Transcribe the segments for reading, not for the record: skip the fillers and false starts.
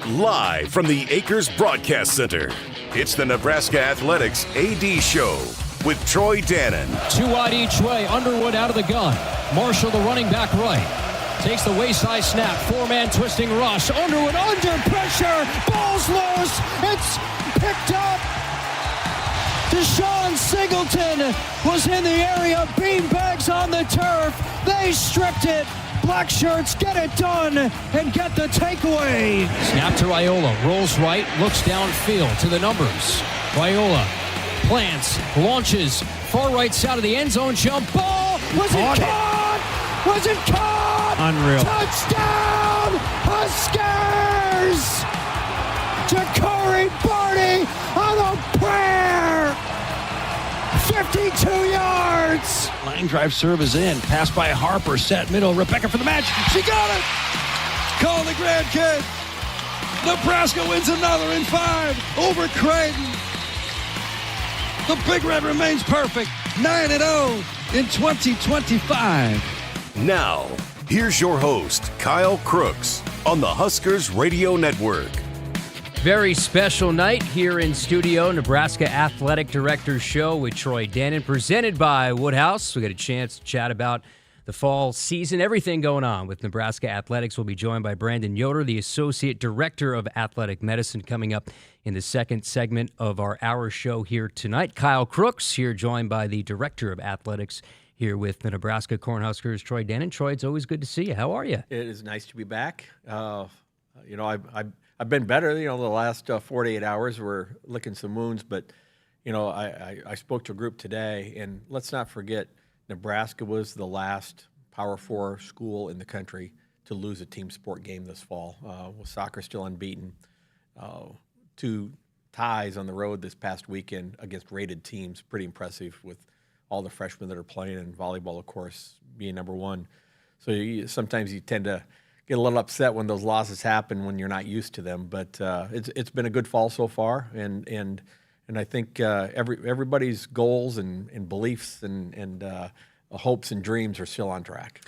Live from the Akrs Broadcast Center, it's the Nebraska Athletics AD Show with Troy Dannon. Two wide each way. Underwood out of the gun. Marshall, the running back right. Takes the wayside snap. Four-man twisting rush. Underwood under pressure. Ball's loose. It's picked up. Deshaun Singleton was in the area. Beanbags on the turf. They stripped it. Black shirts get it done and get the takeaway. Snap to Raiola. Rolls right. Looks downfield to the numbers. Raiola plants. Launches. Far right side of the end zone. Jump ball. Was it caught? Was it caught? Unreal. Touchdown! Huskers! Jakari Barty on a prayer! 52 yards! Line drive serve is in. Pass by Harper. Set middle. Rebecca for the match. She got it! Call the grandkid. Nebraska wins another in 5 over Creighton. The Big Red remains perfect. 9-0 in 2025. Now, here's your host, Kyle Crooks, on the Huskers Radio Network. Very special night here in studio, Nebraska Athletic Directors Show with Troy Dannon, presented by Woodhouse. We got a chance to chat about the fall season, everything going on with Nebraska Athletics. We'll be joined by Brandon Yoder, the Associate Director of Athletic Medicine, coming up in the second segment of our hour show here tonight. Kyle Crooks here, joined by the Director of Athletics here with the Nebraska Cornhuskers, Troy Dannon. Troy, it's always good to see you. How are you? It is nice to be back. I've been better. The last 48 hours we're licking some wounds, but I spoke to a group today, and let's not forget Nebraska was the last Power 4 school in the country to lose a team sport game this fall. With soccer still unbeaten, 2 ties on the road this past weekend against rated teams. Pretty impressive with all the freshmen that are playing, and volleyball, of course, being number 1. So sometimes you tend to get a little upset when those losses happen when you're not used to them. But it's been a good fall so far, and I think everybody's goals and beliefs and hopes and dreams are still on track.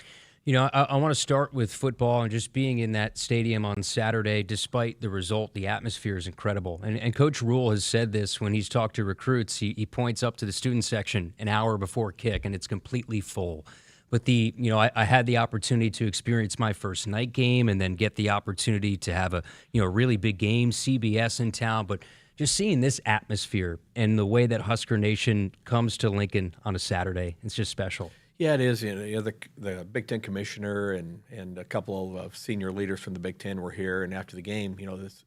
I want to start with football and just being in that stadium on Saturday. Despite the result, the atmosphere is incredible. And Coach Rule has said this when he's talked to recruits. He points up to the student section an hour before kick, and it's completely full. But I had the opportunity to experience my first night game and then get the opportunity to have a really big game, CBS in town. But just seeing this atmosphere and the way that Husker Nation comes to Lincoln on a Saturday, it's just special. Yeah, it is. The Big Ten commissioner and a couple of senior leaders from the Big Ten were here, and after the game,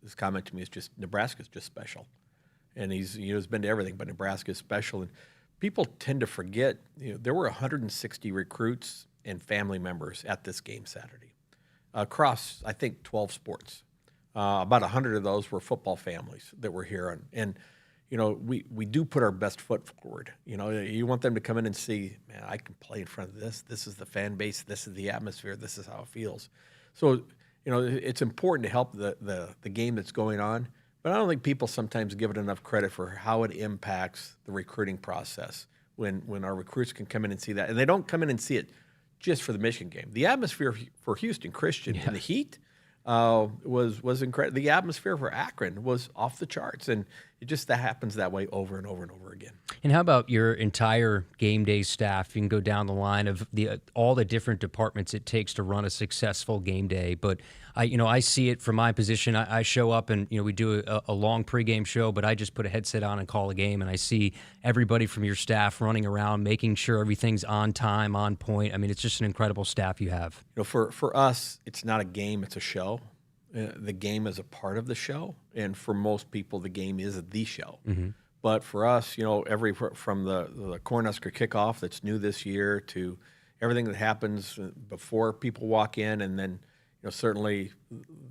this comment to me is just Nebraska's just special, and he's been to everything, but Nebraska is special, and people tend to forget there were 160 recruits and family members at this game Saturday across, I think, 12 sports. About 100 of those were football families that were here, and we do put our best foot forward. You want them to come in and see, man, I can play in front of this. This is the fan base. This is the atmosphere. This is how it feels. So, it's important to help the game that's going on. But I don't think people sometimes give it enough credit for how it impacts the recruiting process when our recruits can come in and see that. And they don't come in and see it just for the Michigan game. The atmosphere for Houston Christian in the heat was incredible. The atmosphere for Akron was off the charts, and that happens that way over and over and over again. And how about your entire game day staff? You can go down the line of all the different departments it takes to run a successful game day. But I see it from my position. I show up and we do a long pregame show, but I just put a headset on and call a game, and I see everybody from your staff running around, making sure everything's on time, on point. I mean, it's just an incredible staff you have. For us, it's not a game; it's a show. The game is a part of the show, and for most people, the game is the show. Mm-hmm. But for us, from the Cornhusker kickoff that's new this year to everything that happens before people walk in, and then certainly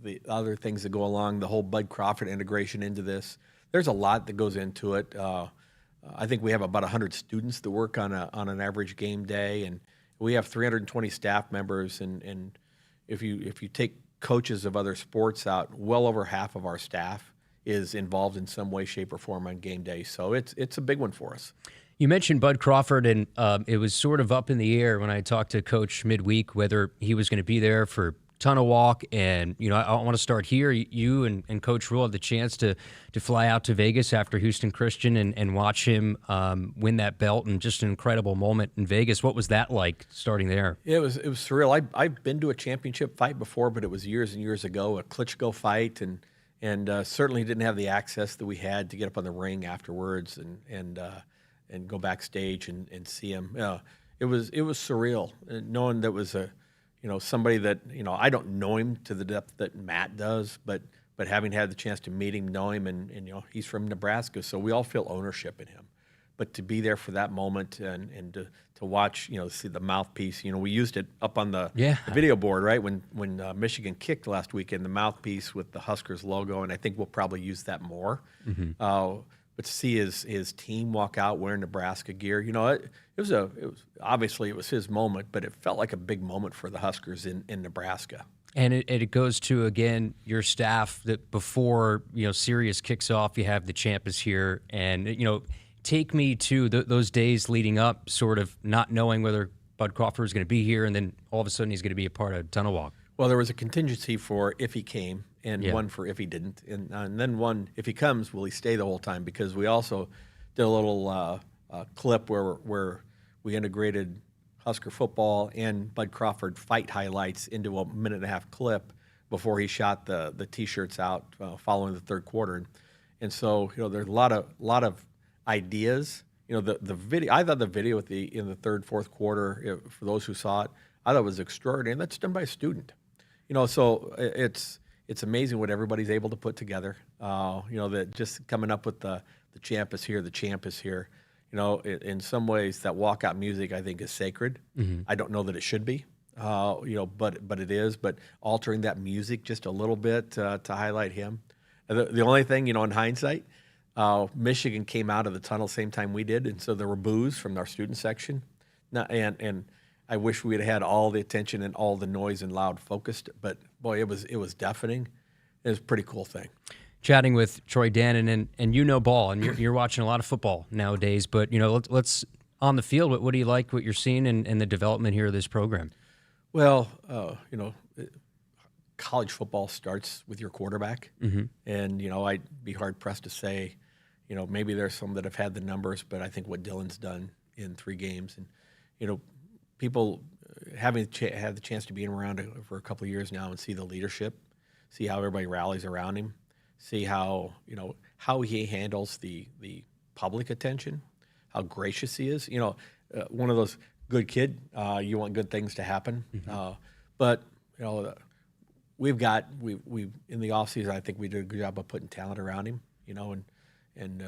the other things that go along, the whole Bud Crawford integration into this. There's a lot that goes into it. I think we have about 100 students that work on an average game day, and we have 320 staff members. And if you take coaches of other sports out, well over half of our staff is involved in some way, shape, or form on game day. So it's a big one for us. You mentioned Bud Crawford, and it was sort of up in the air when I talked to Coach midweek whether he was going to be there for tunnel walk, and I want to start here. You and Coach Rule had the chance to fly out to Vegas after Houston Christian and watch him win that belt, and just an incredible moment in Vegas. What was that like starting there? Yeah, it was surreal. I've been to a championship fight before, but it was years and years ago, a Klitschko fight, and certainly didn't have the access that we had to get up on the ring afterwards and go backstage and see him. It was surreal, knowing that was somebody that I don't know him to the depth that Matt does, but having had the chance to meet him, know him, and he's from Nebraska, so we all feel ownership in him. But to be there for that moment and to watch, see the mouthpiece. We used it up on the video board, right? When Michigan kicked last weekend, the mouthpiece with the Huskers logo, and I think we'll probably use that more. Mm-hmm. But to see his team walk out wearing Nebraska gear, it was obviously it was his moment, but it felt like a big moment for the Huskers in Nebraska. And it goes to, again, your staff, that before Sirius kicks off, you have the champ is here, and take me to those days leading up, sort of not knowing whether Bud Crawford was going to be here, and then all of a sudden he's going to be a part of Tunnel Walk. Well, there was a contingency for if he came, and one for if he didn't, and then one if he comes, will he stay the whole time? Because we also did a little clip where we integrated Husker football and Bud Crawford fight highlights into a 1.5-minute clip before he shot the T-shirts out following the third quarter, and so there's a lot of ideas. The video. I thought the video in the third, fourth quarter, for those who saw it, I thought it was extraordinary. And that's done by a student. So it's amazing what everybody's able to put together. That just coming up with the champ is here, the champ is here. In some ways that walkout music I think is sacred. Mm-hmm. I don't know that it should be. But it is. But altering that music just a little bit to highlight him. The only thing, in hindsight. Michigan came out of the tunnel same time we did, and so there were boos from our student section. And I wish we'd had all the attention and all the noise and loud focused, but boy, it was deafening. It was a pretty cool thing. Chatting with Troy Dannon, and ball, and you're watching a lot of football nowadays, but let's on the field. What do you like? What you're seeing and the development here of this program? Well, college football starts with your quarterback, mm-hmm. and I'd be hard pressed to say. Maybe there's some that have had the numbers, but I think what Dylan's done in 3 games, and people having had the chance to be around for a couple of years now and see the leadership, see how everybody rallies around him, see how he handles the public attention, how gracious he is. One of those good kid. You want good things to happen, mm-hmm. But we in the offseason, I think we did a good job of putting talent around him. And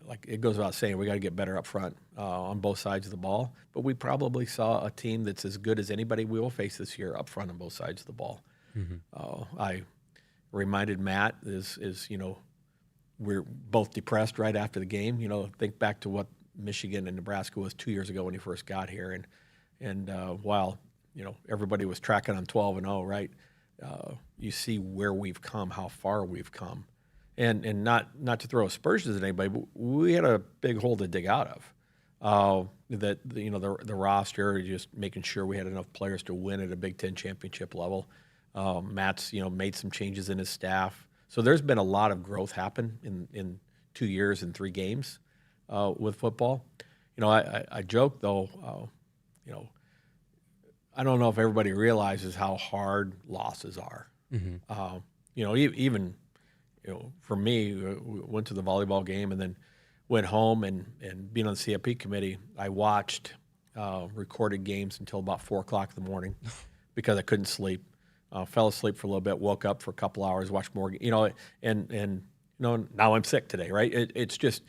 like it goes without saying, we got to get better up front on both sides of the ball. But we probably saw a team that's as good as anybody we will face this year up front on both sides of the ball. Mm-hmm. I reminded Matt is we're both depressed right after the game. Think back to what Michigan and Nebraska was 2 years ago when he first got here, and while everybody was tracking on 12-0, right? You see where we've come, how far we've come. And not to throw aspersions at anybody, but we had a big hole to dig out of. The roster, just making sure we had enough players to win at a Big Ten championship level. Matt's made some changes in his staff, so there's been a lot of growth happen in 2 years and 3 games with football. I joke though. I don't know if everybody realizes how hard losses are. Mm-hmm. Even. For me, we went to the volleyball game and then went home and being on the CFP committee, I watched recorded games until about 4 o'clock in the morning because I couldn't sleep. Fell asleep for a little bit, woke up for a couple hours, watched more. And now I'm sick today, right? It's just,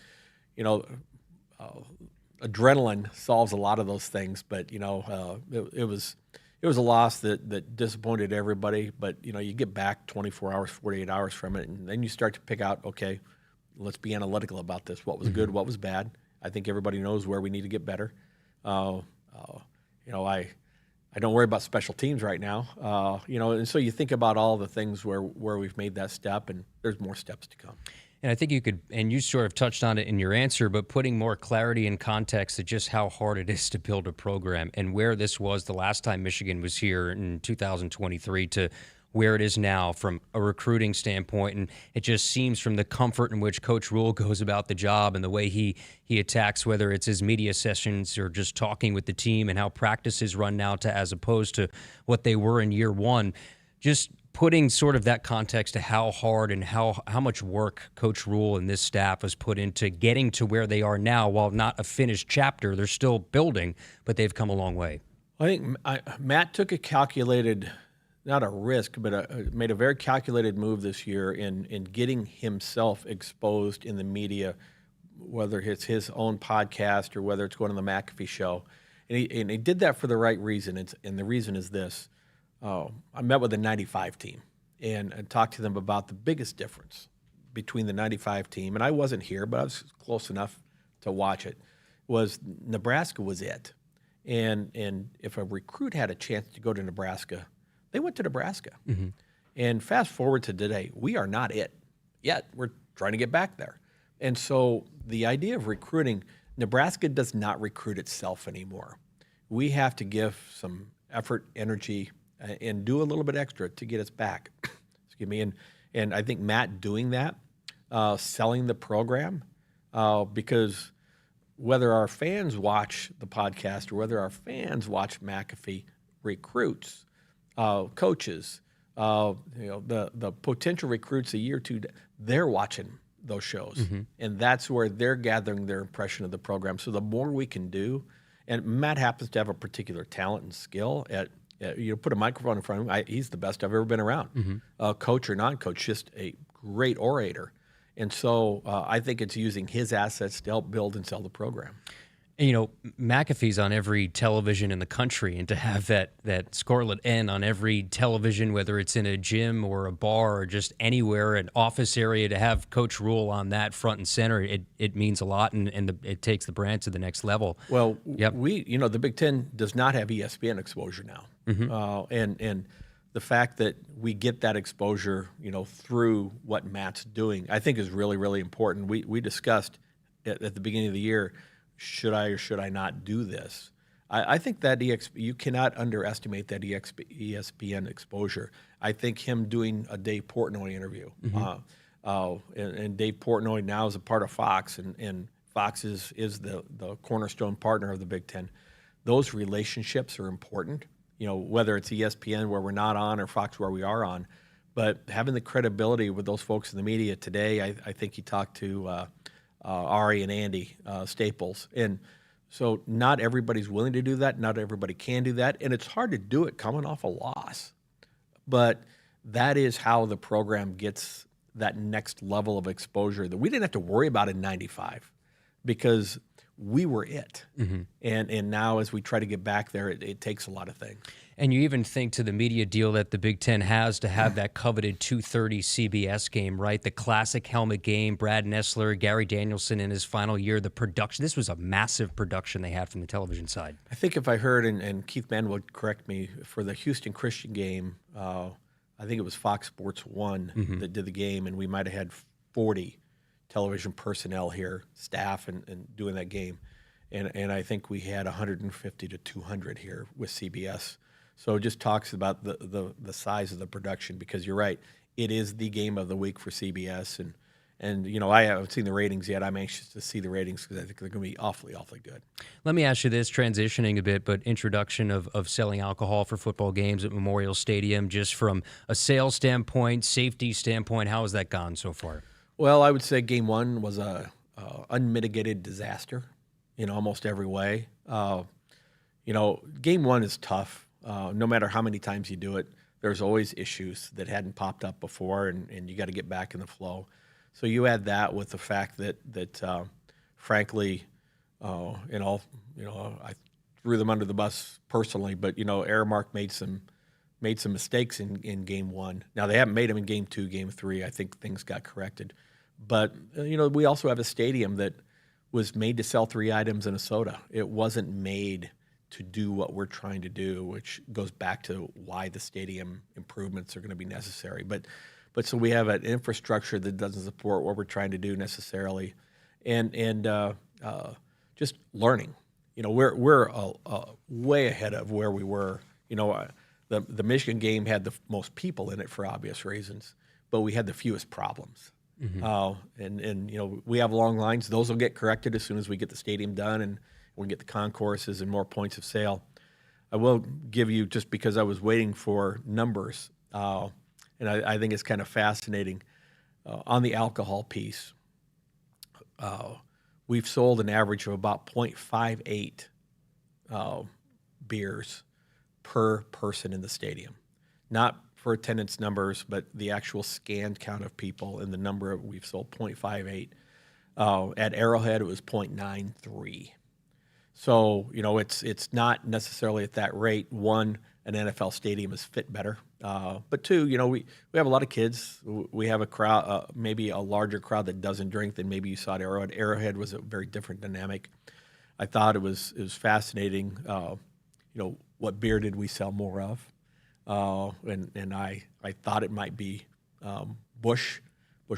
adrenaline solves a lot of those things. But it was a loss that disappointed everybody, but you get back 24 hours, 48 hours from it, and then you start to pick out, okay, let's be analytical about this. What was good, what was bad? I think everybody knows where we need to get better. I don't worry about special teams right now, and so you think about all the things where we've made that step, and there's more steps to come. And I think you could, and you sort of touched on it in your answer, but putting more clarity and context to just how hard it is to build a program and where this was the last time Michigan was here in 2023 to where it is now from a recruiting standpoint. And it just seems from the comfort in which Coach Rule goes about the job and the way he attacks, whether it's his media sessions or just talking with the team and how practices run now to as opposed to what they were in year one, just putting sort of that context to how hard and how much work Coach Rule and this staff has put into getting to where they are now. While not a finished chapter, they're still building, but they've come a long way. I think Matt took a calculated, not a risk, but made a very calculated move this year in getting himself exposed in the media, whether it's his own podcast or whether it's going on the McAfee show. And he did that for the right reason. And the reason is this. I met with the 95 team and talked to them about the biggest difference between the 95 team, and I wasn't here, but I was close enough to watch it, was Nebraska was it. And if a recruit had a chance to go to Nebraska, they went to Nebraska. Mm-hmm. And fast forward to today, we are not it yet. We're trying to get back there. And so the idea of recruiting, Nebraska does not recruit itself anymore. We have to give some effort, energy, and do a little bit extra to get us back. Excuse me. And I think Matt doing that, selling the program, because whether our fans watch the podcast or whether our fans watch McAfee, recruits, coaches, the potential recruits a year or two, they're watching those shows. Mm-hmm. And that's where they're gathering their impression of the program. So the more we can do, and Matt happens to have a particular talent and skill at put a microphone in front of him, he's the best I've ever been around. Mm-hmm. Coach or non-coach, just a great orator. And so I think it's using his assets to help build and sell the program. And, McAfee's on every television in the country, and to have that scarlet N on every television, whether it's in a gym or a bar or just anywhere, an office area, to have Coach Rule on that front and center, it means a lot, and it takes the brand to the next level. Well, yep. The Big Ten does not have ESPN exposure now. Mm-hmm. And the fact that we get that exposure, through what Matt's doing, I think is really, really important. We discussed at the beginning of the year, should I or should I not do this? I think that you cannot underestimate that ESPN exposure. I think him doing a Dave Portnoy interview, mm-hmm. And Dave Portnoy now is a part of Fox, and Fox is the cornerstone partner of the Big Ten. Those relationships are important, whether it's ESPN where we're not on or Fox where we are on. But having the credibility with those folks in the media today, I think he talked to Ari and Andy Staples. And so not everybody's willing to do that. Not everybody can do that. And it's hard to do it coming off a loss. But that is how the program gets that next level of exposure that we didn't have to worry about in 95 because we were it. Mm-hmm. And now as we try to get back there, it takes a lot of things. And you even think to the media deal that the Big Ten has to have that coveted 2:30 CBS game, right? The classic helmet game, Brad Nessler, Gary Danielson in his final year, the production. This was a massive production they had from the television side. I think if I heard, and Keith Mann would correct me, for the Houston Christian game, I think it was Fox Sports 1 mm-hmm. that did the game, and we might have had 40 television personnel here, staff, and doing that game. And I think we had 150 to 200 here with CBS. So it just talks about the size of the production, because you're right, it is the game of the week for CBS. And I haven't seen the ratings yet. I'm anxious to see the ratings because I think they're going to be awfully, awfully good. Let me ask you this, transitioning a bit, but introduction of selling alcohol for football games at Memorial Stadium, just from a sales standpoint, safety standpoint, how has that gone so far? Well, I would say game one was a unmitigated disaster in almost every way. Game one is tough. No matter how many times you do it, there's always issues that hadn't popped up before, and you got to get back in the flow. So you add that with the fact that frankly, I threw them under the bus personally, but Aramark made some mistakes in game one. Now they haven't made them in game two, game three. I think things got corrected, but we also have a stadium that was made to sell 3 items and a soda. It wasn't made to do what we're trying to do, which goes back to why the stadium improvements are going to be necessary. But but so we have an infrastructure that doesn't support what we're trying to do necessarily, and just learning. We're way ahead of where we were. The Michigan game had the most people in it for obvious reasons, but we had the fewest problems. And we have long lines. Those will get corrected as soon as we get the stadium done and we get the concourses and more points of sale. I will give you, just because I was waiting for numbers, and I think it's kind of fascinating, on the alcohol piece. We've sold an average of about 0.58 beers per person in the stadium. Not for attendance numbers, but the actual scanned count of people and the number we've sold, 0.58. At Arrowhead, it was 0.93. So, it's not necessarily at that rate. One, an NFL stadium is fit better. But two, we have a lot of kids. We have a crowd, maybe a larger crowd that doesn't drink than maybe you saw at Arrowhead. Arrowhead was a very different dynamic. I thought it was fascinating. What beer did we sell more of? And I thought it might be Busch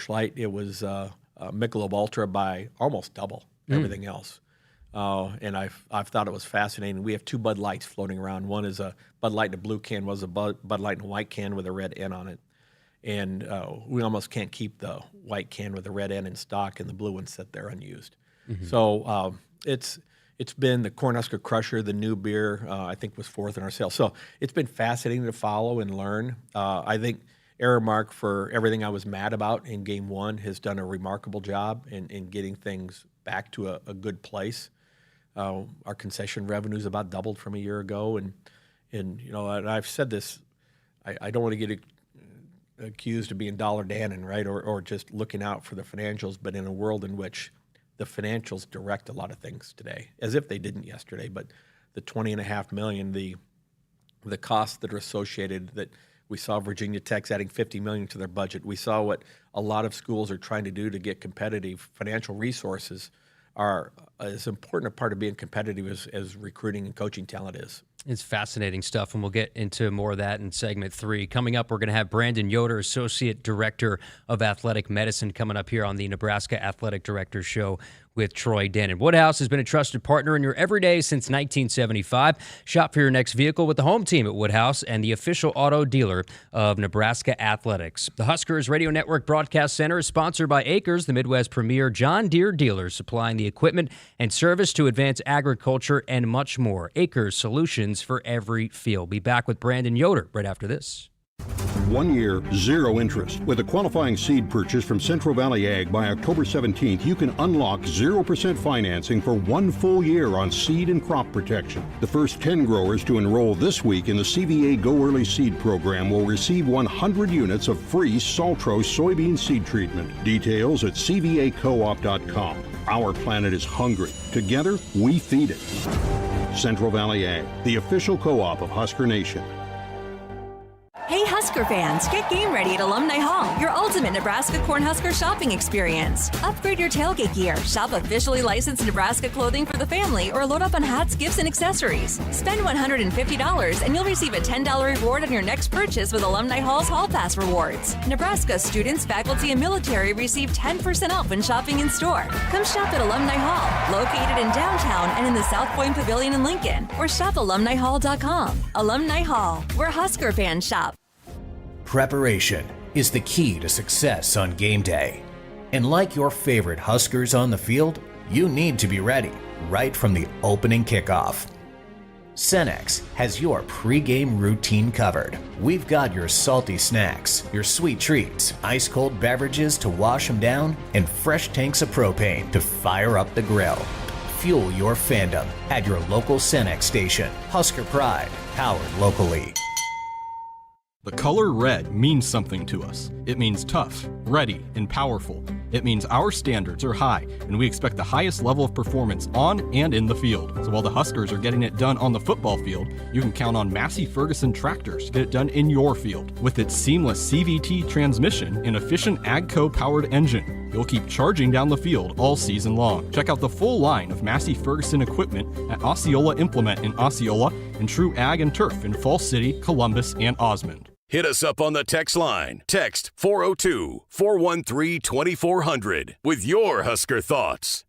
Light. It was Michelob Ultra by almost double everything else. And I've thought it was fascinating. We have two Bud Lights floating around. One is a Bud Light in a blue can, was a Bud Light in a white can with a red N on it. And we almost can't keep the white can with the red N in stock, and the blue one sit there unused. So it's been the Cornhusker Crusher, the new beer, I think was fourth in our sales. So it's been fascinating to follow and learn. I think Aramark, for everything I was mad about in game one, has done a remarkable job in getting things back to a good place. Our concession revenue's about doubled from a year ago. And I've said this, I don't want to get accused of being dollar danning, right, or just looking out for the financials, but in a world in which the financials direct a lot of things today, as if they didn't yesterday. But the $20.5 million, the costs that are associated, that we saw Virginia Tech's adding $50 million to their budget. We saw what a lot of schools are trying to do to get competitive. Financial resources are as important a part of being competitive as recruiting and coaching talent is. It's fascinating stuff, and we'll get into more of that in segment 3. Coming up, we're going to have Brandon Yoder, Associate Director of Athletic Medicine, coming up here on the Nebraska Athletic Director Show with Troy Dennon. Woodhouse has been a trusted partner in your everyday since 1975. Shop for your next vehicle with the home team at Woodhouse and the official auto dealer of Nebraska Athletics. The Huskers Radio Network Broadcast Center is sponsored by Akrs, the Midwest premier John Deere dealer, supplying the equipment and service to advance agriculture and much more. Akrs, solutions for every field. Be back with Brandon Yoder right after this. 1 year, zero interest. With a qualifying seed purchase from Central Valley Ag by October 17th, you can unlock 0% financing for 1 full year on seed and crop protection. The first 10 growers to enroll this week in the CVA Go Early Seed program will receive 100 units of free Saltro soybean seed treatment. Details at cvacoop.com. Our planet is hungry. Together, we feed it. Central Valley Ag, the official co-op of Husker Nation. Hey Husker fans, get game ready at Alumni Hall, your ultimate Nebraska Cornhusker shopping experience. Upgrade your tailgate gear, shop officially licensed Nebraska clothing for the family, or load up on hats, gifts, and accessories. Spend $150 and you'll receive a $10 reward on your next purchase with Alumni Hall's Hall Pass rewards. Nebraska students, faculty, and military receive 10% off when shopping in store. Come shop at Alumni Hall, located in downtown and in the South Point Pavilion in Lincoln, or shop alumnihall.com. Alumni Hall, where Husker fans shop. Preparation is the key to success on game day. And like your favorite Huskers on the field, you need to be ready right from the opening kickoff. Cenex has your pregame routine covered. We've got your salty snacks, your sweet treats, ice-cold beverages to wash them down, and fresh tanks of propane to fire up the grill. Fuel your fandom at your local Cenex station. Husker Pride, powered locally. The color red means something to us. It means tough, ready, and powerful. It means our standards are high, and we expect the highest level of performance on and in the field. So while the Huskers are getting it done on the football field, you can count on Massey Ferguson tractors to get it done in your field. With its seamless CVT transmission and efficient AGCO-powered engine, you'll keep charging down the field all season long. Check out the full line of Massey Ferguson equipment at Osceola Implement in Osceola and True Ag and Turf in Falls City, Columbus, and Osmond. Hit us up on the text line. Text 402-413-2400 with your Husker thoughts.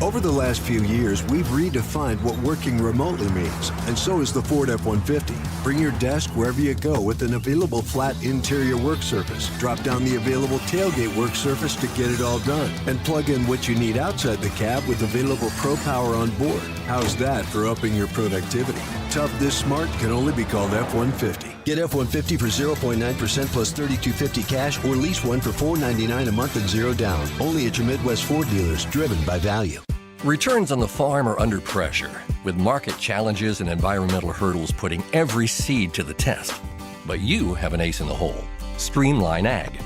Over the last few years, we've redefined what working remotely means, and so is the Ford F-150. Bring your desk wherever you go with an available flat interior work surface. Drop down the available tailgate work surface to get it all done, and plug in what you need outside the cab with available Pro Power on board. How's that for upping your productivity? Tough this smart can only be called F-150. Get F-150 for 0.9% plus $3,250 cash, or lease one for $499 a month and zero down. Only at your Midwest Ford dealers, driven by value. Returns on the farm are under pressure, with market challenges and environmental hurdles putting every seed to the test. But you have an ace in the hole, Streamline Ag.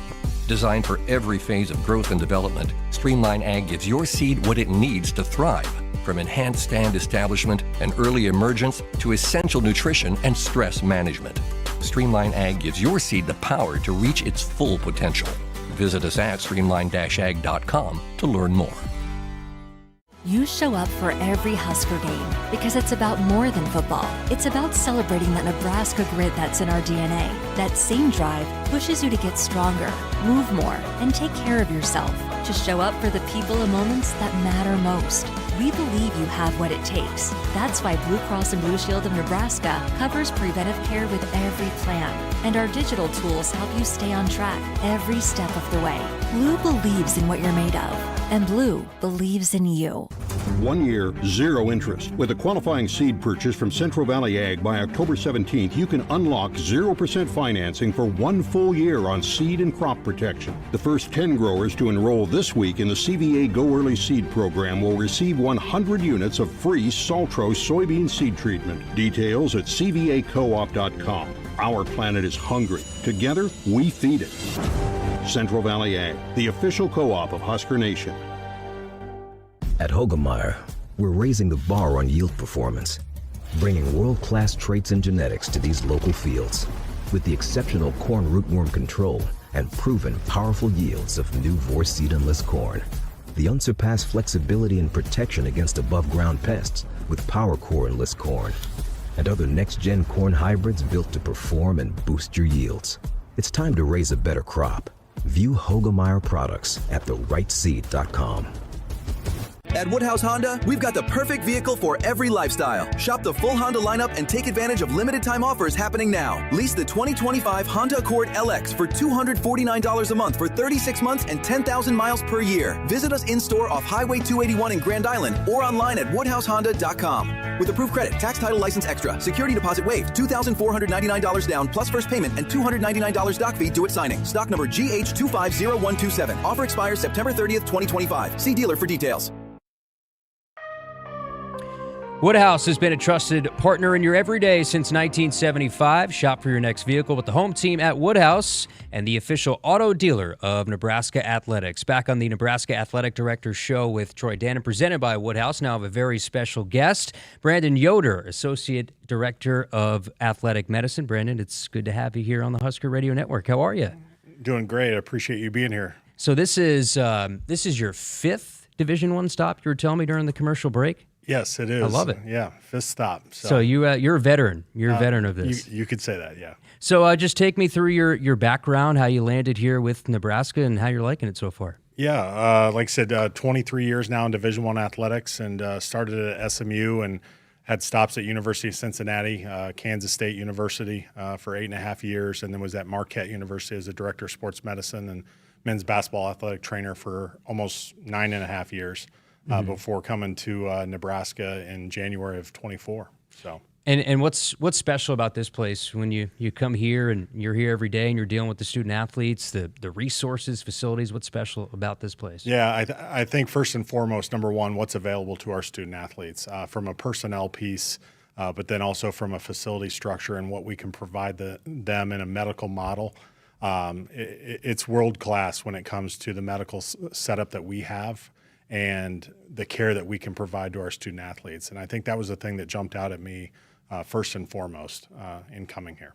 Designed for every phase of growth and development, Streamline Ag gives your seed what it needs to thrive, from enhanced stand establishment and early emergence to essential nutrition and stress management. Streamline Ag gives your seed the power to reach its full potential. Visit us at streamline-ag.com to learn more. You show up for every Husker game because it's about more than football. It's about celebrating that Nebraska grit that's in our DNA. That same drive pushes you to get stronger, move more, and take care of yourself. To show up for the people and moments that matter most. We believe you have what it takes. That's why Blue Cross and Blue Shield of Nebraska covers preventive care with every plan. And our digital tools help you stay on track every step of the way. Blue believes in what you're made of. And Blue believes in you. 1 year, zero interest. With a qualifying seed purchase from Central Valley Ag by October 17th, you can unlock 0% financing for 1 full year on seed and crop protection. The first 10 growers to enroll this week in the CVA Go Early Seed Program will receive 100 units of free Saltro soybean seed treatment. Details at cvacoop.com. Our planet is hungry. Together, we feed it. Central Valley Ag, the official co-op of Husker Nation. At Hogemeyer, we're raising the bar on yield performance, bringing world-class traits and genetics to these local fields. With the exceptional corn rootworm control and proven powerful yields of new Vorseed Enlist corn. The unsurpassed flexibility and protection against above-ground pests with PowerCore Enlist corn. And other next-gen corn hybrids built to perform and boost your yields. It's time to raise a better crop. View Hogemeyer products at therightseed.com. At Woodhouse Honda, we've got the perfect vehicle for every lifestyle. Shop the full Honda lineup and take advantage of limited time offers happening now. Lease the 2025 Honda Accord LX for $249 a month for 36 months and 10,000 miles per year. Visit us in-store off Highway 281 in Grand Island or online at woodhousehonda.com. With approved credit, tax, title, license extra, security deposit waived, $2,499 down plus first payment and $299 doc fee due at signing. Stock number GH250127. Offer expires September 30th, 2025. See dealer for details. Woodhouse has been a trusted partner in your everyday since 1975. Shop for your next vehicle with the home team at Woodhouse and the official auto dealer of Nebraska Athletics. Back on the Nebraska Athletic Director Show with Troy Dannon, presented by Woodhouse. Now I have a very special guest, Brandon Yoder, Associate Director of Athletic Medicine. Brandon, it's good to have you here on the Husker Radio Network. How are you? Doing great. I appreciate you being here. So this is your fifth Division I stop, you were telling me during the commercial break? Yes, it is. I love it. Yeah, fifth stop. So you're a veteran. You're a veteran of this. You could say that, yeah. So just take me through your background, how you landed here with Nebraska, and how you're liking it so far. Yeah, like I said, 23 years now in Division I athletics, and started at SMU and had stops at University of Cincinnati, Kansas State University for 8.5 years, and then was at Marquette University as a director of sports medicine and men's basketball athletic trainer for almost 9.5 years. Before coming to Nebraska in January of 24. So, and what's special about this place when you come here and you're here every day and you're dealing with the student athletes, the resources, facilities? What's special about this place? Yeah, I think first and foremost, number one, what's available to our student athletes from a personnel piece, but then also from a facility structure and what we can provide them in a medical model. It's world class when it comes to the medical setup that we have and the care that we can provide to our student athletes. And I think that was the thing that jumped out at me first and foremost in coming here.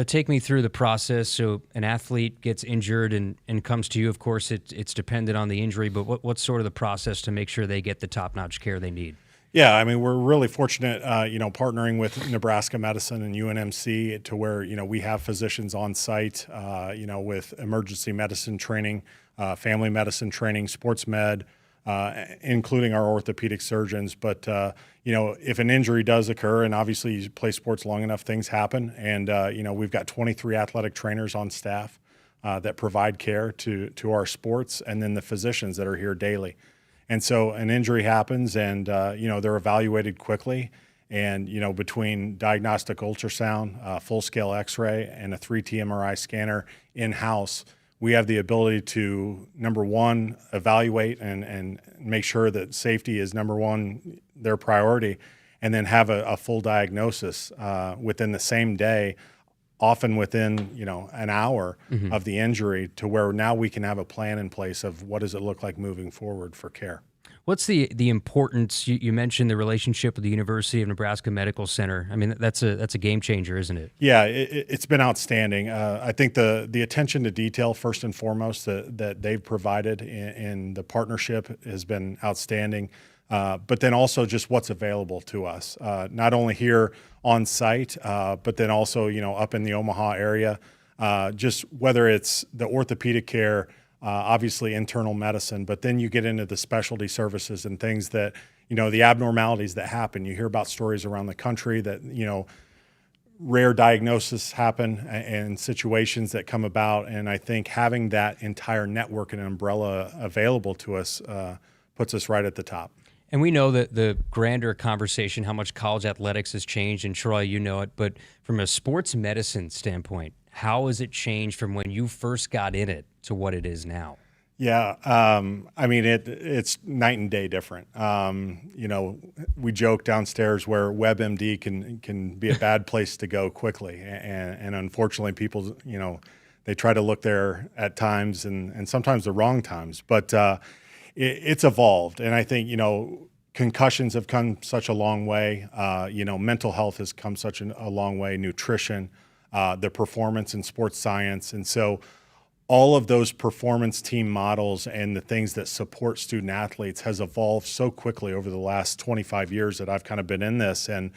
Take me through the process. So an athlete gets injured and comes to you. Of course, it's dependent on the injury, but what's sort of the process to make sure they get the top-notch care they need? Yeah, I mean, we're really fortunate, partnering with Nebraska Medicine and UNMC to where, we have physicians on site, with emergency medicine training, family medicine training, sports med, including our orthopedic surgeons. But, if an injury does occur, and obviously you play sports long enough, things happen. And, we've got 23 athletic trainers on staff that provide care to our sports, and then the physicians that are here daily. And so an injury happens, and they're evaluated quickly. And between diagnostic ultrasound, full-scale X-ray, and a 3T MRI scanner in-house, we have the ability to, number one, evaluate and make sure that safety is number one, their priority, and then have a full diagnosis within the same day, often within an hour of the injury, to where now we can have a plan in place of what does it look like moving forward for care. What's the importance? You mentioned the relationship with the University of Nebraska Medical Center. I mean, that's a game changer, isn't it? Yeah, it's been outstanding. I think the attention to detail, first and foremost, that they've provided in the partnership has been outstanding. But then also just what's available to us, not only here on site, but then also, up in the Omaha area, just whether it's the orthopedic care, obviously internal medicine, but then you get into the specialty services and things that, the abnormalities that happen. You hear about stories around the country that, rare diagnoses happen and situations that come about. And I think having that entire network and umbrella available to us puts us right at the top. And we know that the grander conversation, how much college athletics has changed, and Troy, you know it, but from a sports medicine standpoint, how has it changed from when you first got in it to what it is now? Yeah, I mean, it's night and day different. We joke downstairs where WebMD can be a bad place to go quickly. And unfortunately, people, they try to look there at times and sometimes the wrong times. But it's evolved. And I think, concussions have come such a long way. Mental health has come such a long way, nutrition, the performance in sports science. And so all of those performance team models and the things that support student athletes has evolved so quickly over the last 25 years that I've kind of been in this. And,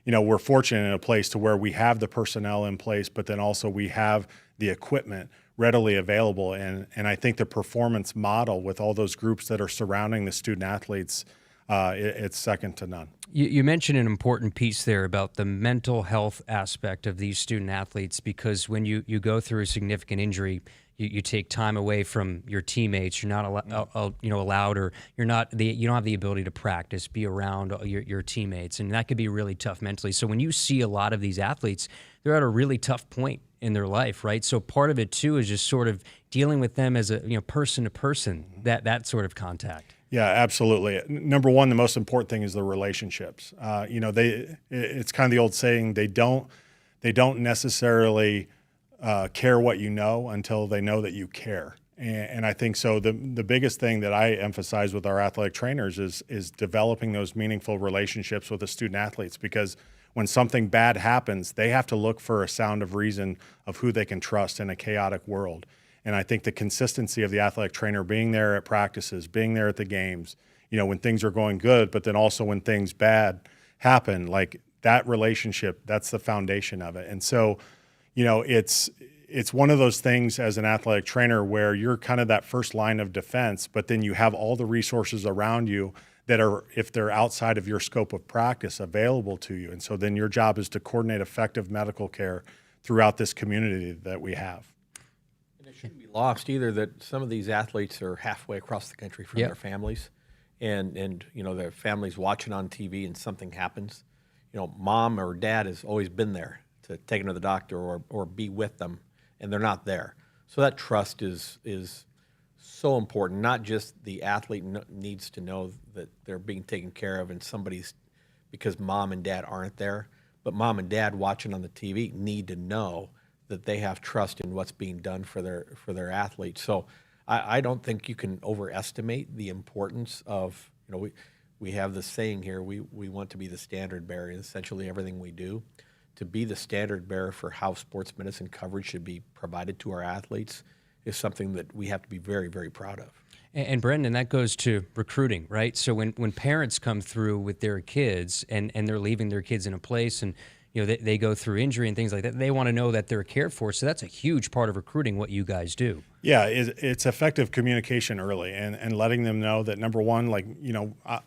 we're fortunate in a place to where we have the personnel in place, but then also we have the equipment readily available. And I think the performance model with all those groups that are surrounding the student athletes, it's second to none. You mentioned an important piece there about the mental health aspect of these student athletes, because when you go through a significant injury, you take time away from your teammates. You're not allowed, or you don't have the ability to practice, be around your teammates, and that could be really tough mentally. So when you see a lot of these athletes, they're at a really tough point in their life, right? So part of it too is just sort of dealing with them as a person to person, that sort of contact. Yeah, absolutely. Number one, the most important thing is the relationships. It's kind of the old saying, they don't necessarily care what you know until they know that you care. And I think so. The biggest thing that I emphasize with our athletic trainers is developing those meaningful relationships with the student athletes, because when something bad happens, they have to look for a sound of reason of who they can trust in a chaotic world. And I think the consistency of the athletic trainer being there at practices, being there at the games, when things are going good, but then also when things bad happen, like that relationship, that's the foundation of it. And so, it's one of those things as an athletic trainer where you're kind of that first line of defense, but then you have all the resources around you that are, if they're outside of your scope of practice, available to you. And so then your job is to coordinate effective medical care throughout this community that we have. And it shouldn't be lost either that some of these athletes are halfway across the country from their families, and their families watching on TV and something happens. Mom or dad has always been there to take them to the doctor or be with them, and they're not there. So that trust is so important. Not just the athlete needs to know that they're being taken care of and somebody's, because mom and dad aren't there, but mom and dad watching on the TV need to know that they have trust in what's being done for their athletes. So I don't think you can overestimate the importance of, we have this saying here, we want to be the standard bearer in essentially everything we do. To be the standard bearer for how sports medicine coverage should be provided to our athletes is something that we have to be very, very proud of. And Brendan, that goes to recruiting, right? So when parents come through with their kids and they're leaving their kids in a place and they go through injury and things like that, they want to know that they're cared for. So that's a huge part of recruiting, what you guys do. Yeah, it's effective communication early and letting them know that, number one,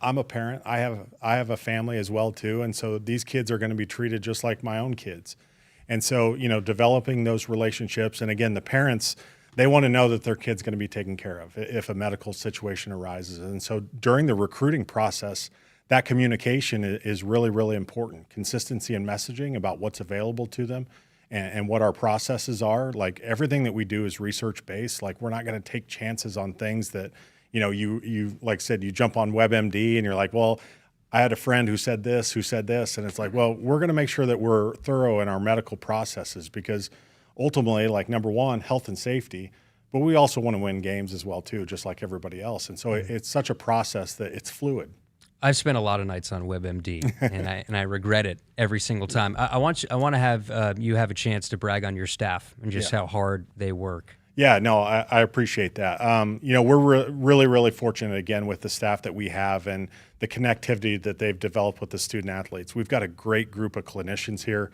I'm a parent. I have a family as well too, and so these kids are going to be treated just like my own kids. And so, developing those relationships, and again, the parents, they want to know that their kid's going to be taken care of if a medical situation arises. And so during the recruiting process, that communication is really, really important. Consistency in messaging about what's available to them and what our processes are. Like, everything that we do is research-based. Like, we're not going to take chances on things that, you like I said, you jump on WebMD and you're like, well, I had a friend who said this. And it's like, well, we're going to make sure that we're thorough in our medical processes, because ultimately, like, number one, health and safety, but we also want to win games as well too, just like everybody else. And so it's such a process that it's fluid. I've spent a lot of nights on WebMD, and I regret it every single time. I want to have you have a chance to brag on your staff and just how hard they work. Yeah, no, I appreciate that. We're really, really fortunate, again, with the staff that we have and the connectivity that they've developed with the student athletes. We've got a great group of clinicians here,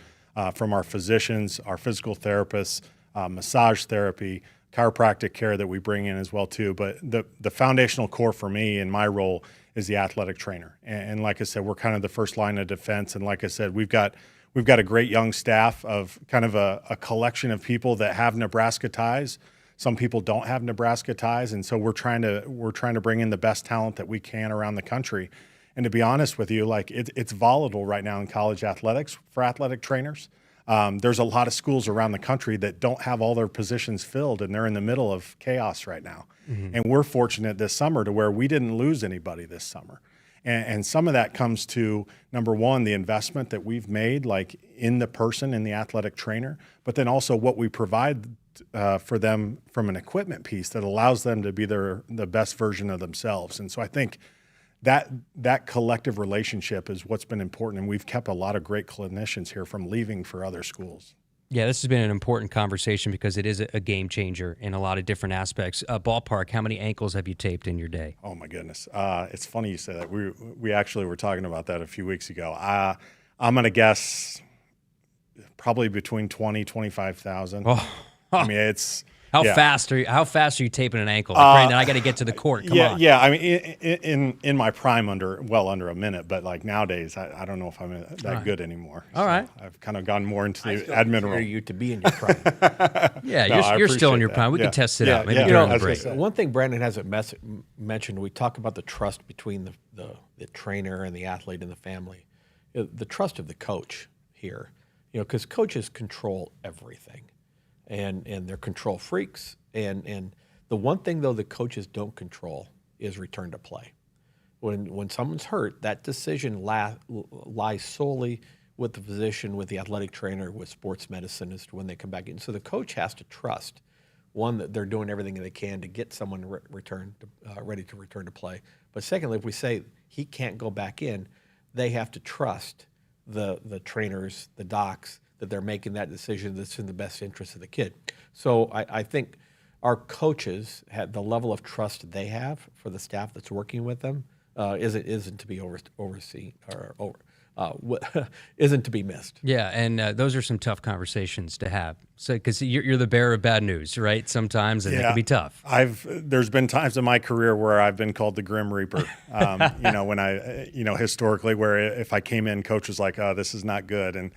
from our physicians, our physical therapists, massage therapy, chiropractic care that we bring in as well too. But the foundational core for me in my role is the athletic trainer. And like I said, we're kind of the first line of defense. And like I said, we've got a great young staff of kind of a collection of people that have Nebraska ties. Some people don't have Nebraska ties, and so we're trying to bring in the best talent that we can around the country. And to be honest with you, like, it's volatile right now in college athletics for athletic trainers. There's a lot of schools around the country that don't have all their positions filled, and they're in the middle of chaos right now. Mm-hmm. And we're fortunate this summer to where we didn't lose anybody this summer. And some of that comes to, number one, the investment that we've made, like, in the person, in the athletic trainer, but then also what we provide for them from an equipment piece that allows them to be the best version of themselves. And so I think that collective relationship is what's been important, and we've kept a lot of great clinicians here from leaving for other schools. Yeah, this has been an important conversation because it is a game changer in a lot of different aspects. Ballpark, how many ankles have you taped in your day? Oh, my goodness. It's funny you say that. We actually were talking about that a few weeks ago. I'm going to guess probably between 20,000, 25,000. Oh. I mean, it's... How fast are you taping an ankle? Like, Brandon, I got to get to the court. Come on. Yeah. I mean, in my prime, under a minute, but like nowadays, I don't know if I'm that good anymore. All right. I've kind of gone more into the admin role. You to be in your prime. Yeah, you're still in your prime. We can test it out maybe during the break. One thing Brandon hasn't mentioned, we talk about the trust between the trainer and the athlete and the family. The trust of the coach here, because coaches control everything. And they're control freaks. And the one thing, though, the coaches don't control is return to play. When someone's hurt, that decision lies solely with the physician, with the athletic trainer, with sports medicine as to when they come back in. So the coach has to trust, one, that they're doing everything they can to get someone ready to return to play. But secondly, if we say he can't go back in, they have to trust the trainers, the docs, that they're making that decision that's in the best interest of the kid. So I think our coaches have the level of trust they have for the staff that's working with them isn't to be overseen or isn't to be missed. Yeah, and those are some tough conversations to have. So because you're the bearer of bad news, right? Sometimes, and it can be tough. There's been times in my career where I've been called the Grim Reaper. When I historically, where if I came in, coach was like, "Oh, this is not good," and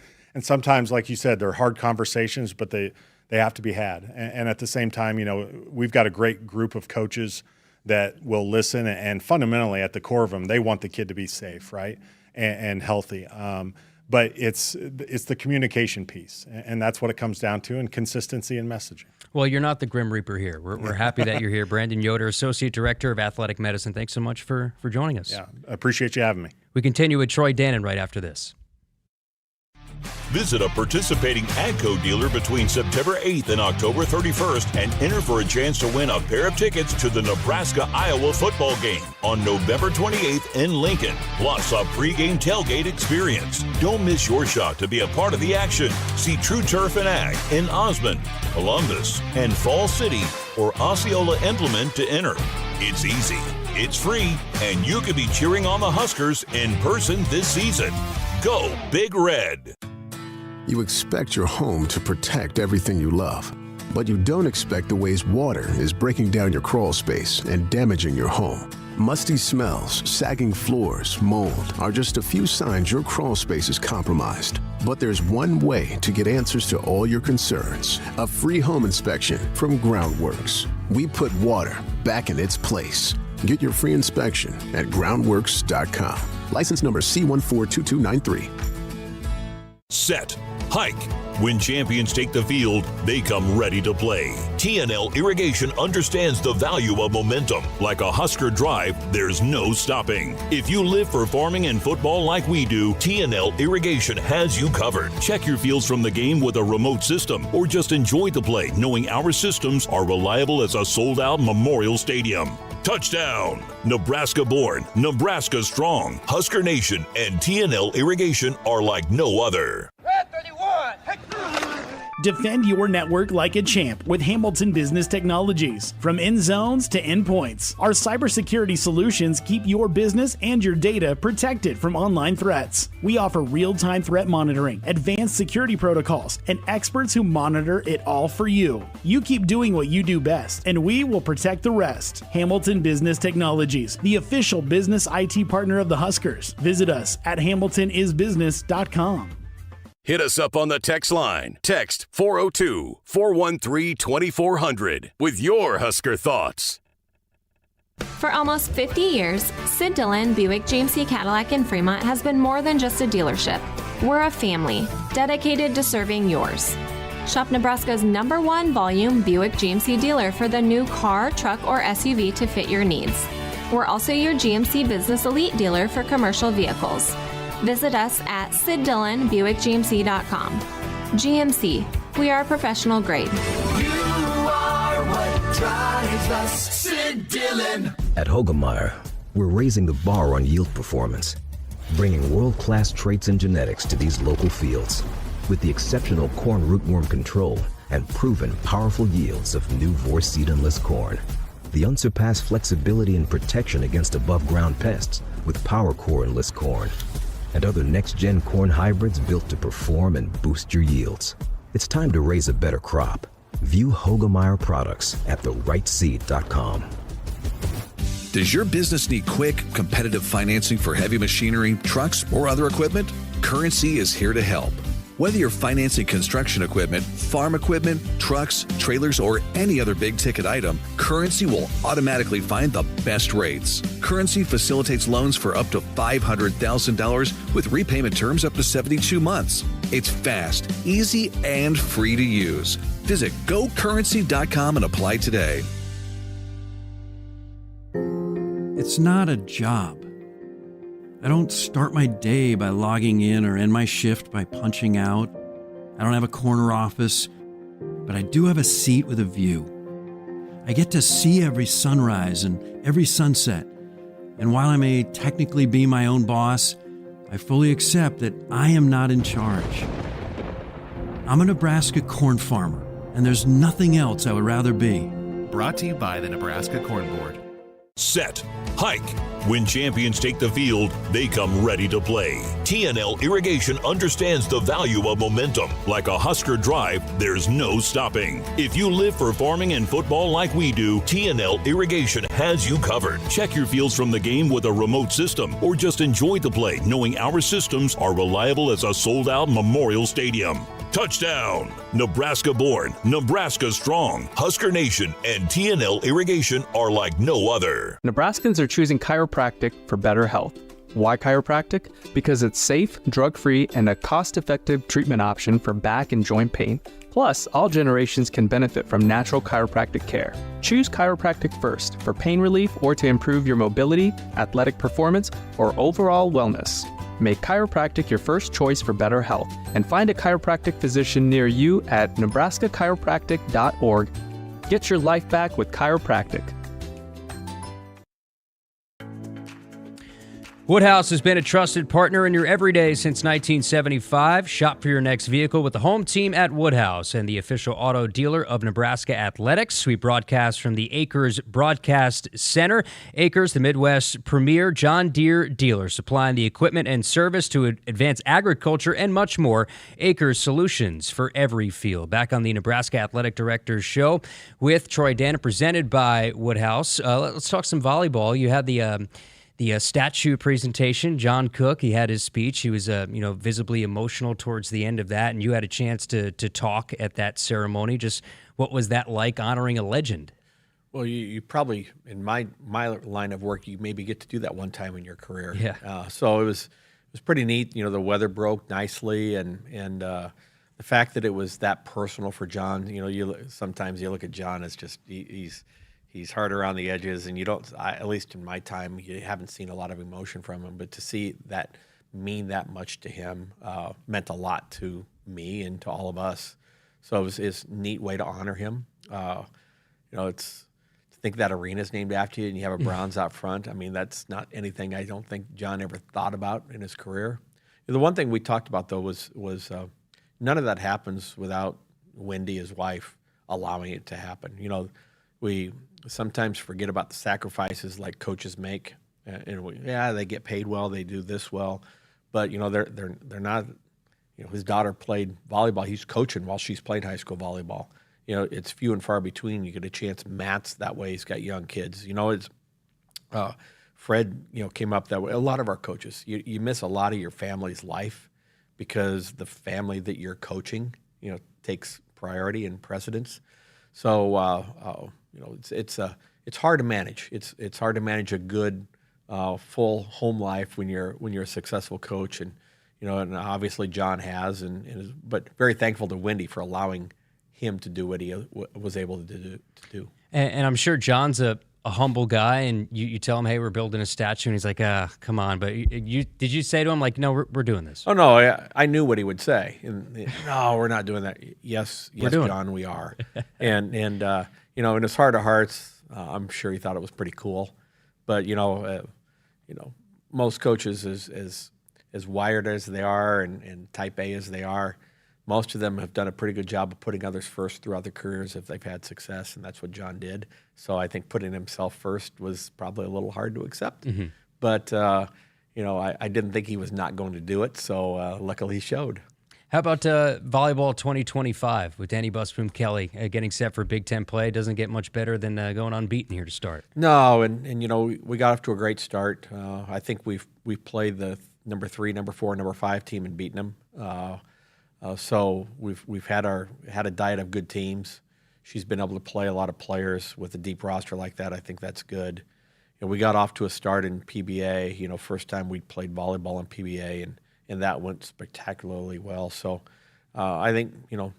sometimes, like you said, they're hard conversations, but they have to be had. And at the same time, we've got a great group of coaches that will listen, and fundamentally at the core of them, they want the kid to be safe, right, and healthy. But it's the communication piece, and that's what it comes down to, and consistency in messaging. Well, you're not the Grim Reaper here. We're happy that you're here. Brandon Yoder, Associate Director of Athletic Medicine. Thanks so much for joining us. Yeah, I appreciate you having me. We continue with Troy Dannon right after this. Visit a participating AGCO dealer between September 8th and October 31st and enter for a chance to win a pair of tickets to the Nebraska-Iowa football game on November 28th in Lincoln, plus a pregame tailgate experience. Don't miss your shot to be a part of the action. See True Turf and Ag in Osmond, Columbus, and Fall City or Osceola Implement to enter. It's easy, it's free, and you could be cheering on the Huskers in person this season. Go Big Red. You expect your home to protect everything you love, but you don't expect the ways water is breaking down your crawl space and damaging your home. Musty smells, sagging floors, mold are just a few signs your crawl space is compromised. But there's one way to get answers to all your concerns. A free home inspection from Groundworks. We put water back in its place. Get your free inspection at groundworks.com. License number C142293. Set. Hike. When champions take the field, they come ready to play. TNL Irrigation understands the value of momentum. Like a Husker drive, there's no stopping. If you live for farming and football like we do, TNL Irrigation has you covered. Check your fields from the game with a remote system, or just enjoy the play knowing our systems are reliable as a sold-out Memorial Stadium. Touchdown! Nebraska born, Nebraska strong. Husker Nation and TNL Irrigation are like no other. Defend your network like a champ with Hamilton Business Technologies. From end zones to endpoints, our cybersecurity solutions keep your business and your data protected from online threats. We offer real-time threat monitoring, advanced security protocols, and experts who monitor it all for you. You keep doing what you do best, and we will protect the rest. Hamilton Business Technologies, the official business IT partner of the Huskers. Visit us at hamiltonisbusiness.com. Hit us up on the text line. Text 402-413-2400 with your Husker thoughts. For almost 50 years, Sid Dillon Buick GMC Cadillac in Fremont has been more than just a dealership. We're a family dedicated to serving yours. Shop Nebraska's #1 volume Buick GMC dealer for the new car, truck, or SUV to fit your needs. We're also your GMC Business Elite dealer for commercial vehicles. Visit us at SidDillonBuickGMC.com. GMC, we are professional grade. You are what drives us, Sid Dillon. At Hogemeyer, we're raising the bar on yield performance, bringing world-class traits and genetics to these local fields with the exceptional corn rootworm control and proven powerful yields of new Vorce seed-enless corn. The unsurpassed flexibility and protection against above-ground pests with PowerCore enlist corn, and other next-gen corn hybrids built to perform and boost your yields. It's time to raise a better crop. View Hogemeyer products at therightseed.com. Does your business need quick, competitive financing for heavy machinery, trucks, or other equipment? Currency is here to help. Whether you're financing construction equipment, farm equipment, trucks, trailers, or any other big-ticket item, Currency will automatically find the best rates. Currency facilitates loans for up to $500,000 with repayment terms up to 72 months. It's fast, easy, and free to use. Visit GoCurrency.com and apply today. It's not a job. I don't start my day by logging in or end my shift by punching out. I don't have a corner office, but I do have a seat with a view. I get to see every sunrise and every sunset. And while I may technically be my own boss, I fully accept that I am not in charge. I'm a Nebraska corn farmer, and there's nothing else I would rather be. Brought to you by the Nebraska Corn Board. Set. Hike. When champions take the field, they come ready to play. TNL Irrigation understands the value of momentum. Like a Husker drive, there's no stopping. If you live for farming and football like we do, TNL Irrigation has you covered. Check your fields from the game with a remote system, or just enjoy the play knowing our systems are reliable as a sold-out Memorial Stadium. Touchdown! Nebraska born, Nebraska strong. Husker Nation and TNL Irrigation are like no other. Nebraskans are choosing chiropractic for better health. Why chiropractic? Because it's safe, drug-free, and a cost-effective treatment option for back and joint pain. Plus, all generations can benefit from natural chiropractic care. Choose chiropractic first for pain relief or to improve your mobility, athletic performance, or overall wellness. Make chiropractic your first choice for better health, and find a chiropractic physician near you at nebraskachiropractic.org. Get your life back with chiropractic. Woodhouse has been a trusted partner in your everyday since 1975. Shop for your next vehicle with the home team at Woodhouse and the official auto dealer of Nebraska Athletics. We broadcast from the Akrs Broadcast Center. Akrs, the Midwest's premier John Deere dealer, supplying the equipment and service to advance agriculture and much more. Akrs solutions for every field. Back on the Nebraska Athletic Directors Show with Troy Dana, presented by Woodhouse. Let's talk some volleyball. You had the statue presentation. John Cook, he had his speech. He was, visibly emotional towards the end of that, and you had a chance to talk at that ceremony. Just what was that like, honoring a legend? Well, you probably, in my line of work, you maybe get to do that one time in your career. Yeah. So it was pretty neat. You know, the weather broke nicely, and the fact that it was that personal for John. You know, sometimes you look at John as just he's hard around the edges, and at least in my time, you haven't seen a lot of emotion from him. But to see that mean that much to him meant a lot to me and to all of us. So it's a neat way to honor him. It's to think that arena is named after you, and you have a bronze out front. I mean, that's not anything I don't think John ever thought about in his career. The one thing we talked about, though, was none of that happens without Wendy, his wife, allowing it to happen. You know, we sometimes forget about the sacrifices like coaches make. They get paid well, they do this well, but they're not. You know, his daughter played volleyball. He's coaching while she's played high school volleyball. You know, it's few and far between. You get a chance. Matt's that way. He's got young kids. You know, it's Fred. You know, came up that way. A lot of our coaches, you miss a lot of your family's life because the family that you're coaching, takes priority and precedence. So. It's hard to manage. It's hard to manage a good, full home life when you're a successful coach, and obviously John has, but very thankful to Wendy for allowing him to do what he was able to do. And I'm sure John's a humble guy, and you tell him, hey, we're building a statue, and he's like, come on. But did you say to him, like, no, we're doing this? Oh, no, I knew what he would say. No, we're not doing that. Yes, John, we are. and in his heart of hearts, I'm sure he thought it was pretty cool. But, most coaches, as wired as they are and type A as they are, most of them have done a pretty good job of putting others first throughout their careers if they've had success, and that's what John did. So I think putting himself first was probably a little hard to accept. Mm-hmm. But, I didn't think he was not going to do it, so luckily he showed. How about volleyball 2025 with Danny Busboom Kelly getting set for Big Ten play? Doesn't get much better than going unbeaten here to start. No, and we got off to a great start. I think we've played the number 3, number 4, number 5 team and beaten them. So we've had a diet of good teams. She's been able to play a lot of players with a deep roster like that. I think that's good. We got off to a start in PBA. First time we played volleyball in PBA, and that went spectacularly well. So I think,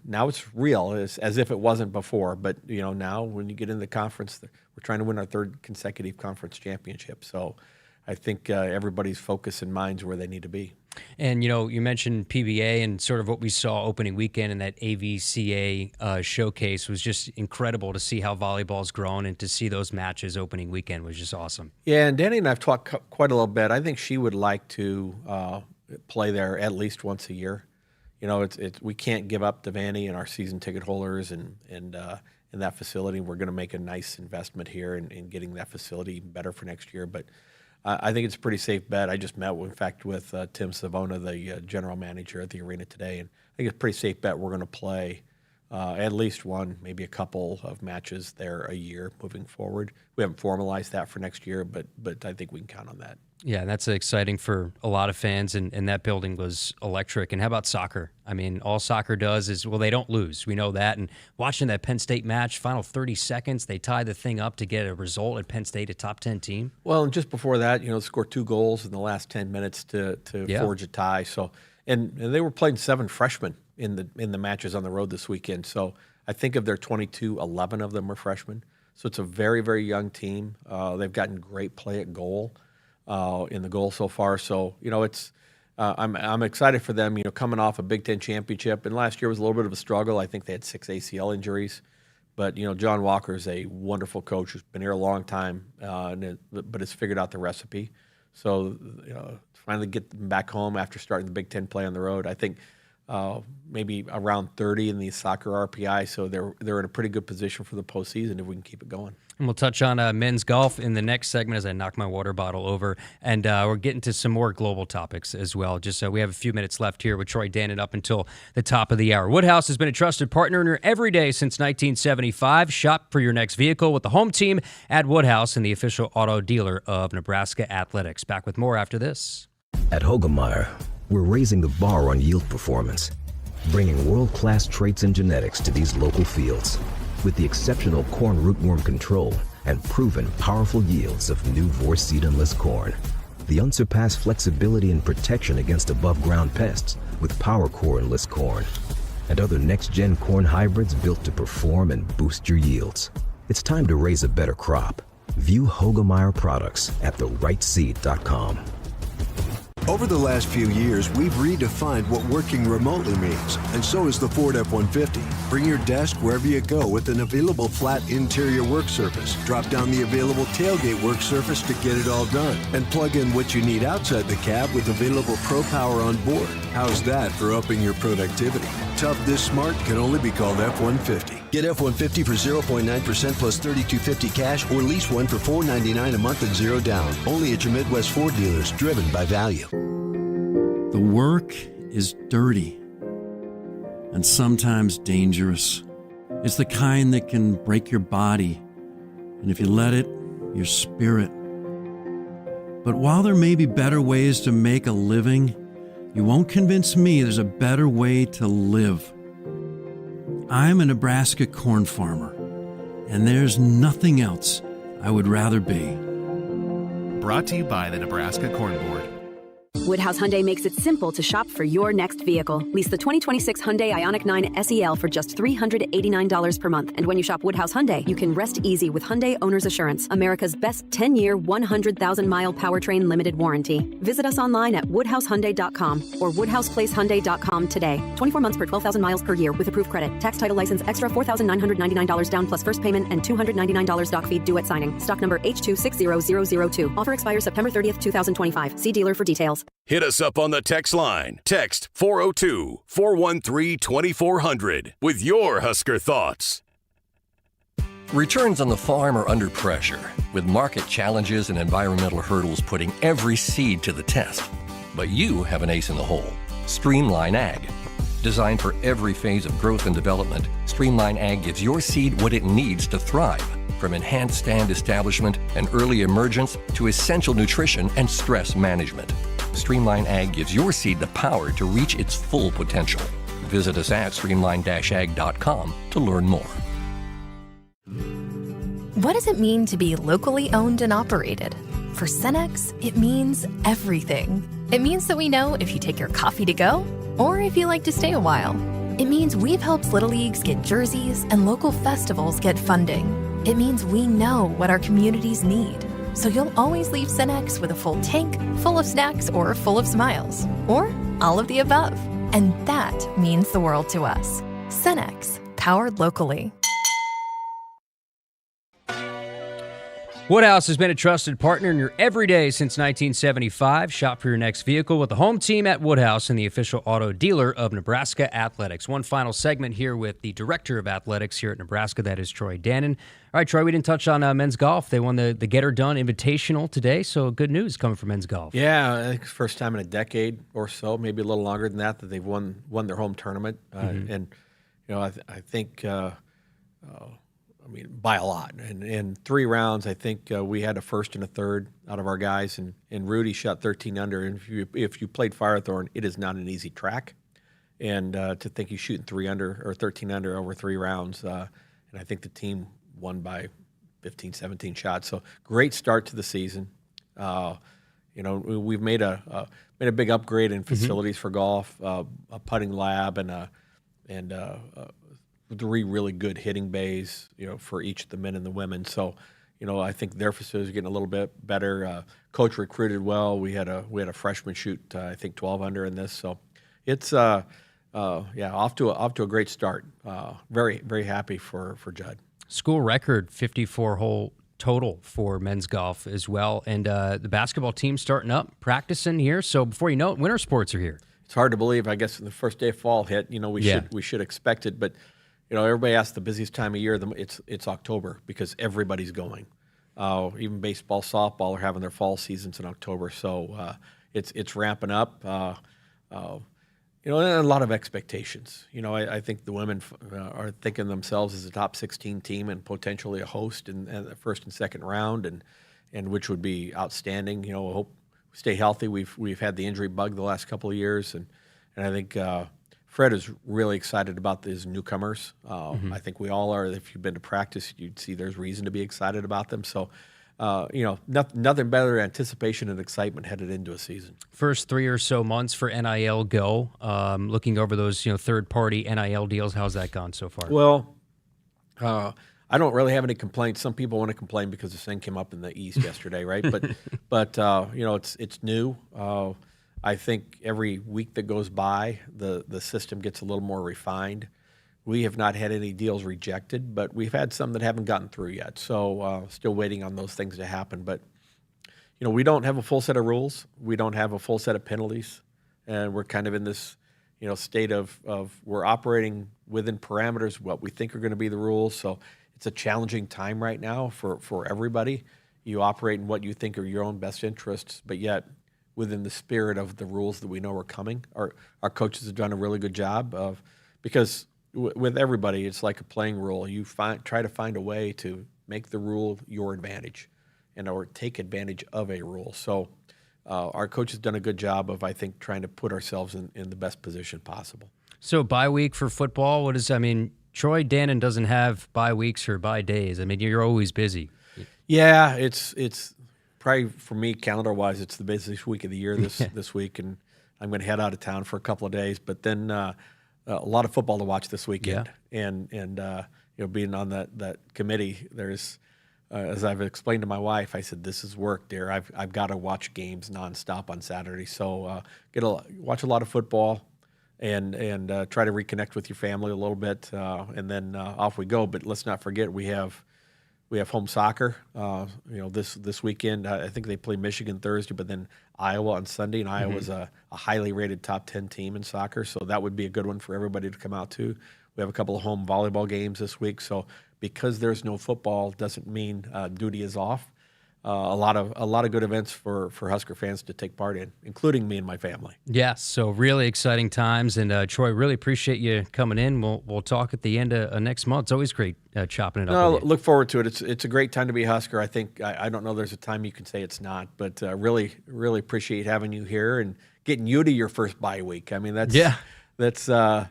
now it's real, as if it wasn't before. But, now when you get in the conference, we're trying to win our 3rd consecutive conference championship. So I think everybody's focus and minds where they need to be. And, you mentioned PBA, and sort of what we saw opening weekend in that AVCA showcase was just incredible to see how volleyball's grown, and to see those matches opening weekend was just awesome. Yeah, and Danny and I have talked quite a little bit. I think she would like to play there at least once a year. We can't give up Devaney and our season ticket holders and in that facility. We're going to make a nice investment here in getting that facility better for next year. But I think it's a pretty safe bet. I just met, in fact, with Tim Savona, the general manager at the arena today, and I think it's a pretty safe bet we're going to play at least one, maybe a couple of matches there a year moving forward. We haven't formalized that for next year, but I think we can count on that. Yeah, that's exciting for a lot of fans, and that building was electric. And how about soccer? I mean, all soccer does is, they don't lose. We know that. And watching that Penn State match, final 30 seconds, they tied the thing up to get a result at Penn State, a top 10 team. Well, and just before that, scored 2 goals in the last 10 minutes to forge a tie. So, and they were playing 7 freshmen in the matches on the road this weekend. So I think of their 22, 11 of them were freshmen. So it's a very, very young team. They've gotten great play at goal. In the goal so far. So, it's I'm excited for them, coming off a Big Ten championship. And last year was a little bit of a struggle. I think they had 6 ACL injuries. But, John Walker is a wonderful coach who's been here a long time, but has figured out the recipe. So finally get them back home after starting the Big Ten play on the road. I think maybe around 30 in the soccer RPI, so they're in a pretty good position for the postseason if we can keep it going. And we'll touch on men's golf in the next segment as I knock my water bottle over. And we're getting to some more global topics as well. Just so we have a few minutes left here with Troy Dannon up until the top of the hour. Woodhouse has been a trusted partner in your everyday since 1975. Shop for your next vehicle with the home team at Woodhouse and the official auto dealer of Nebraska Athletics. Back with more after this. At Hogemeyer, we're raising the bar on yield performance, bringing world-class traits and genetics to these local fields. With the exceptional corn rootworm control and proven powerful yields of new Vorceed-enlist corn. The unsurpassed flexibility and protection against above-ground pests with PowerCore enlist corn. And other next-gen corn hybrids built to perform and boost your yields. It's time to raise a better crop. View Hogemeyer products at therightseed.com. Over the last few years, we've redefined what working remotely means, and so is the Ford F-150. Bring your desk wherever you go with an available flat interior work surface. Drop down the available tailgate work surface to get it all done. And plug in what you need outside the cab with available Pro Power on board. How's that for upping your productivity? Tough this smart can only be called F-150. Get F-150 for 0.9% plus $3,250 cash, or lease one for $499 a month and 0 down. Only at your Midwest Ford dealers, driven by value. The work is dirty and sometimes dangerous. It's the kind that can break your body, and if you let it, your spirit. But while there may be better ways to make a living, you won't convince me there's a better way to live. I'm a Nebraska corn farmer, and there's nothing else I would rather be. Brought to you by the Nebraska Corn Board. Woodhouse Hyundai makes it simple to shop for your next vehicle. Lease the 2026 Hyundai Ioniq 9 SEL for just $389 per month. And when you shop Woodhouse Hyundai, you can rest easy with Hyundai Owner's Assurance, America's best 10-year, 100,000-mile powertrain limited warranty. Visit us online at woodhousehyundai.com or woodhouseplacehyundai.com today. 24 months per 12,000 miles per year with approved credit. Tax, title, license, extra $4,999 down plus first payment and $299 doc fee due at signing. Stock number H260002. Offer expires September 30th, 2025. See dealer for details. Hit us up on the text line. Text 402-413-2400 with your Husker thoughts. Returns on the farm are under pressure, with market challenges and environmental hurdles putting every seed to the test. But you have an ace in the hole. Streamline Ag. Designed for every phase of growth and development, Streamline Ag gives your seed what it needs to thrive. From enhanced stand establishment and early emergence to essential nutrition and stress management. Streamline Ag gives your seed the power to reach its full potential. Visit us at streamline-ag.com to learn more. What does it mean to be locally owned and operated? For Cenex, it means everything. It means that we know if you take your coffee to go or if you like to stay a while. It means we've helped Little Leagues get jerseys and local festivals get funding. It means we know what our communities need. So you'll always leave Cenex with a full tank, full of snacks, or full of smiles. Or all of the above. And that means the world to us. Cenex, powered locally. Woodhouse has been a trusted partner in your everyday since 1975. Shop for your next vehicle with the home team at Woodhouse and the official auto dealer of Nebraska Athletics. One final segment here with the director of athletics here at Nebraska. That is Troy Dannon. All right, Troy, we didn't touch on men's golf. They won the Get Her Done Invitational today, so good news coming from men's golf. Yeah, I think it's the first time in a decade or so, maybe a little longer than that they've won their home tournament. And, you know, I think... I mean, by a lot. And in 3 rounds, I think we had a first and a third out of our guys, and Rudy shot 13 under. And if you played Firethorn, it is not an easy track. And to think he's shooting 3 under or 13 under over 3 rounds, and I think the team won by 15, 17 shots. So great start to the season. You know, we've made a big upgrade in facilities for golf, a putting lab, and 3 really good hitting bays, you know, for each of the men and the women. So, you know, I think their facilities are getting a little bit better. Coach recruited well. We had a freshman shoot, I think 12 under in this. So, it's off to a great start. Very very happy for Judd. School record 54-hole total for men's golf as well. And the basketball team's starting up, practicing here. So before you know it, winter sports are here. It's hard to believe. I guess when the first day of fall hit, we should expect it. But everybody asks the busiest time of year. It's October because everybody's going. Even baseball, softball are having their fall seasons in October. So it's ramping up. And a lot of expectations. I think the women are thinking themselves as a top 16 team and potentially a host in the first and second round, and which would be outstanding. I hope we stay healthy. We've had the injury bug the last couple of years, and I think Fred is really excited about his newcomers. I think we all are. If you've been to practice, you'd see there's reason to be excited about them. So. Nothing better than anticipation and excitement headed into a season. First 3 or so months for NIL go. Looking over those, third-party NIL deals, how's that gone so far? Well, I don't really have any complaints. Some people want to complain because the thing came up in the East yesterday, right? But it's new. I think every week that goes by, the system gets a little more refined. We have not had any deals rejected, but we've had some that haven't gotten through yet. So still waiting on those things to happen. But, we don't have a full set of rules. We don't have a full set of penalties. And we're kind of in this, state of we're operating within parameters, what we think are going to be the rules. So it's a challenging time right now for everybody. You operate in what you think are your own best interests, but yet within the spirit of the rules that we know are coming. Our coaches have done a really good job because with everybody, it's like a playing rule. You try to find a way to make the rule your advantage or take advantage of a rule. So our coach has done a good job of, I think, trying to put ourselves in the best position possible. So bye week for football, Troy Dannon doesn't have bye weeks or bye days. You're always busy. Yeah, it's probably, for me, calendar-wise, it's the busiest week of the year this week, and I'm going to head out of town for a couple of days, but then a lot of football to watch this weekend, and being on that committee, there's as I've explained to my wife, I said, "This is work, dear. I've got to watch games nonstop on Saturday, so watch a lot of football, and try to reconnect with your family a little bit, and then off we go. But let's not forget we have home soccer. This weekend. I think they play Michigan Thursday, but then Iowa on Sunday, and Iowa's a highly rated top 10 team in soccer, so that would be a good one for everybody to come out to. We have a couple of home volleyball games this week, so because there's no football doesn't mean duty is off. A lot of good events for Husker fans to take part in, including me and my family. Yes, so really exciting times, and Troy, really appreciate you coming in. We'll talk at the end of next month. It's always great chopping it up. No, look forward to it. It's a great time to be a Husker. I think I don't know there's a time you can say it's not, but really appreciate having you here and getting you to your first bye week. That's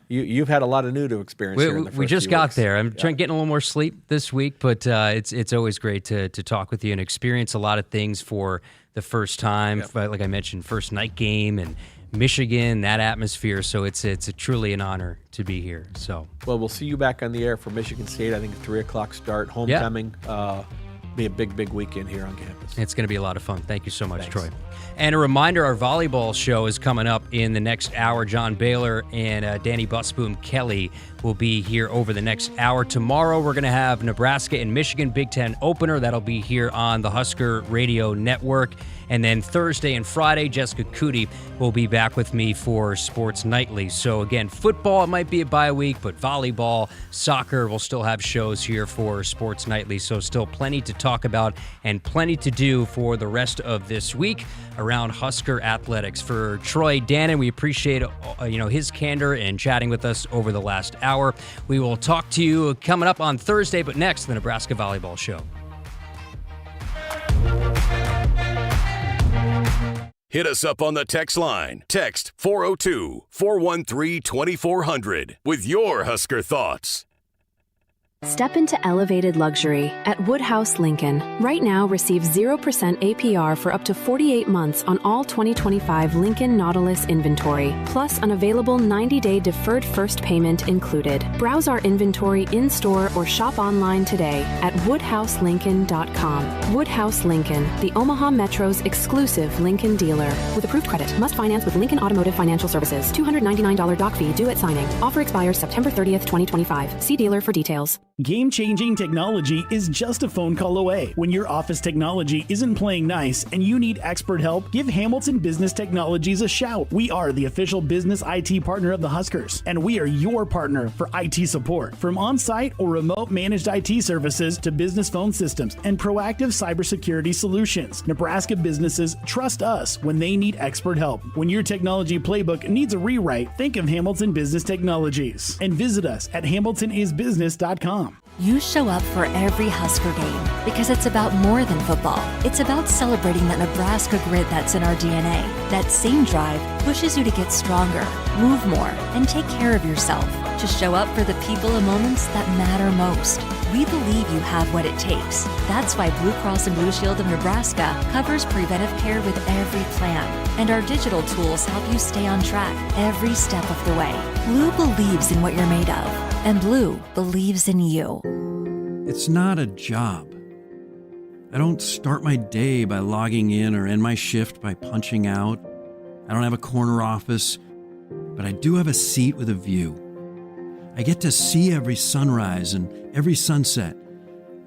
you've had a lot of new to experience here in the first we just few got weeks. there. I'm getting a little more sleep this week, but it's always great to talk with you and experience a lot of things for the first time. Yep. Like I mentioned, first night game and Michigan, that atmosphere. So it's truly an honor to be here. So we'll see you back on the air for Michigan State. I think 3:00 start, homecoming. Be a big weekend here on campus. It's going to be a lot of fun. Thank you so much, Troy. And a reminder, our volleyball show is coming up in the next hour. John Baylor and Danny Busboom Kelly will be here over the next hour. Tomorrow, we're going to have Nebraska and Michigan Big Ten opener. That'll be here on the Husker Radio Network. And then Thursday and Friday, Jessica Coody will be back with me for Sports Nightly. So again, football, it might be a bye week, but volleyball, soccer, we'll still have shows here for Sports Nightly. So still plenty to talk about and plenty to do for the rest of this week around Husker athletics. For Troy Dannon, we appreciate his candor and chatting with us over the last hour. We will talk to you coming up on Thursday, but next, the Nebraska Volleyball Show. Hit us up on the text line. Text 402-413-2400 with your Husker thoughts. Step into elevated luxury at Woodhouse Lincoln. Right now, receive 0% APR for up to 48 months on all 2025 Lincoln Nautilus inventory, plus an available 90-day deferred first payment included. Browse our inventory in-store or shop online today at woodhouselincoln.com. Woodhouse Lincoln, the Omaha Metro's exclusive Lincoln dealer. With approved credit, must finance with Lincoln Automotive Financial Services. $299 doc fee due at signing. Offer expires September 30th, 2025. See dealer for details. Game-changing technology is just a phone call away. When your office technology isn't playing nice and you need expert help, give Hamilton Business Technologies a shout. We are the official business IT partner of the Huskers, and we are your partner for IT support. From on-site or remote managed IT services to business phone systems and proactive cybersecurity solutions, Nebraska businesses trust us when they need expert help. When your technology playbook needs a rewrite, think of Hamilton Business Technologies and visit us at hamiltonisbusiness.com. You show up for every Husker game because it's about more than football. It's about celebrating that Nebraska grit that's in our DNA. That same drive pushes you to get stronger, move more, and take care of yourself. To show up for the people and moments that matter most. We believe you have what it takes. That's why Blue Cross and Blue Shield of Nebraska covers preventive care with every plan. And our digital tools help you stay on track every step of the way. Blue believes in what you're made of. And Blue believes in you. It's not a job. I don't start my day by logging in or end my shift by punching out. I don't have a corner office, but I do have a seat with a view. I get to see every sunrise and every sunset.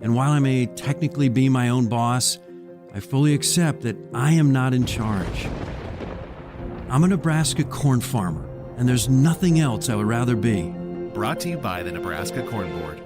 And while I may technically be my own boss, I fully accept that I am not in charge. I'm a Nebraska corn farmer, and there's nothing else I would rather be. Brought to you by the Nebraska Corn Board.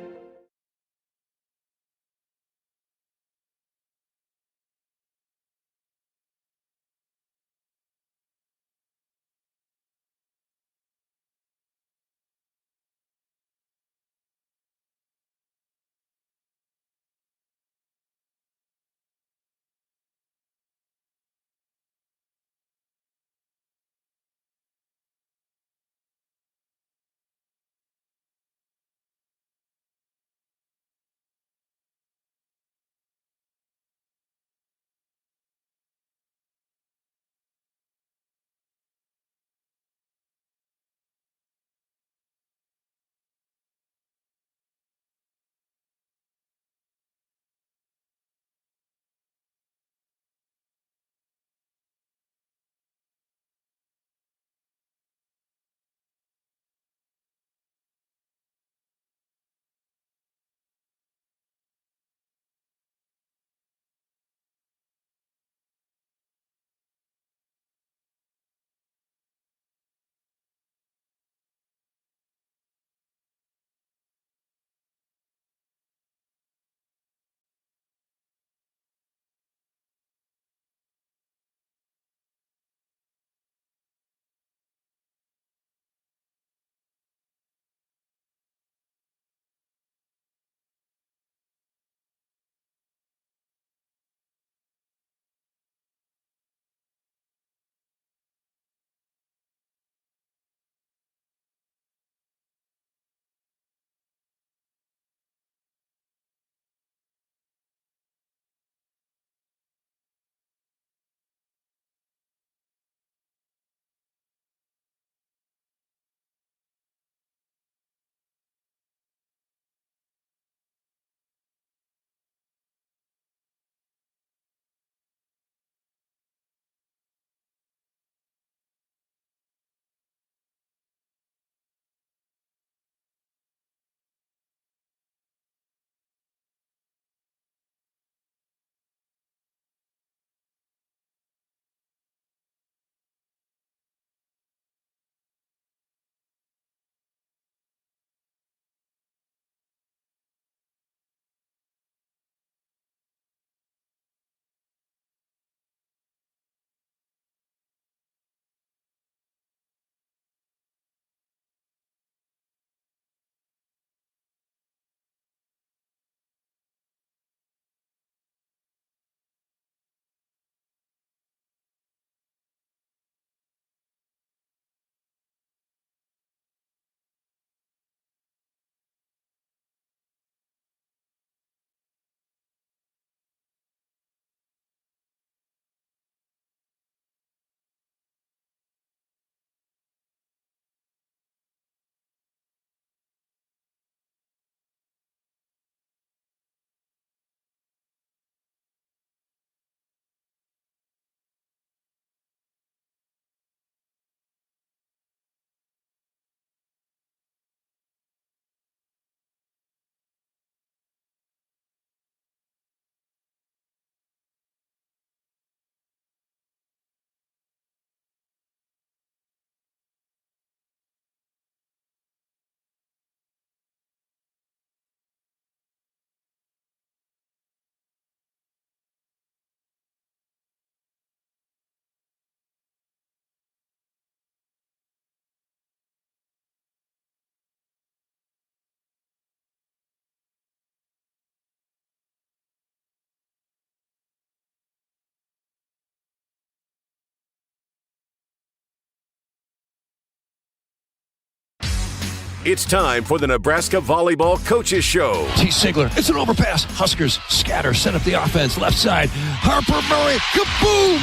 It's time for the Nebraska Volleyball Coaches Show. T. Sigler, it's an overpass. Huskers scatter, set up the offense, left side. Harper Murray, kaboom!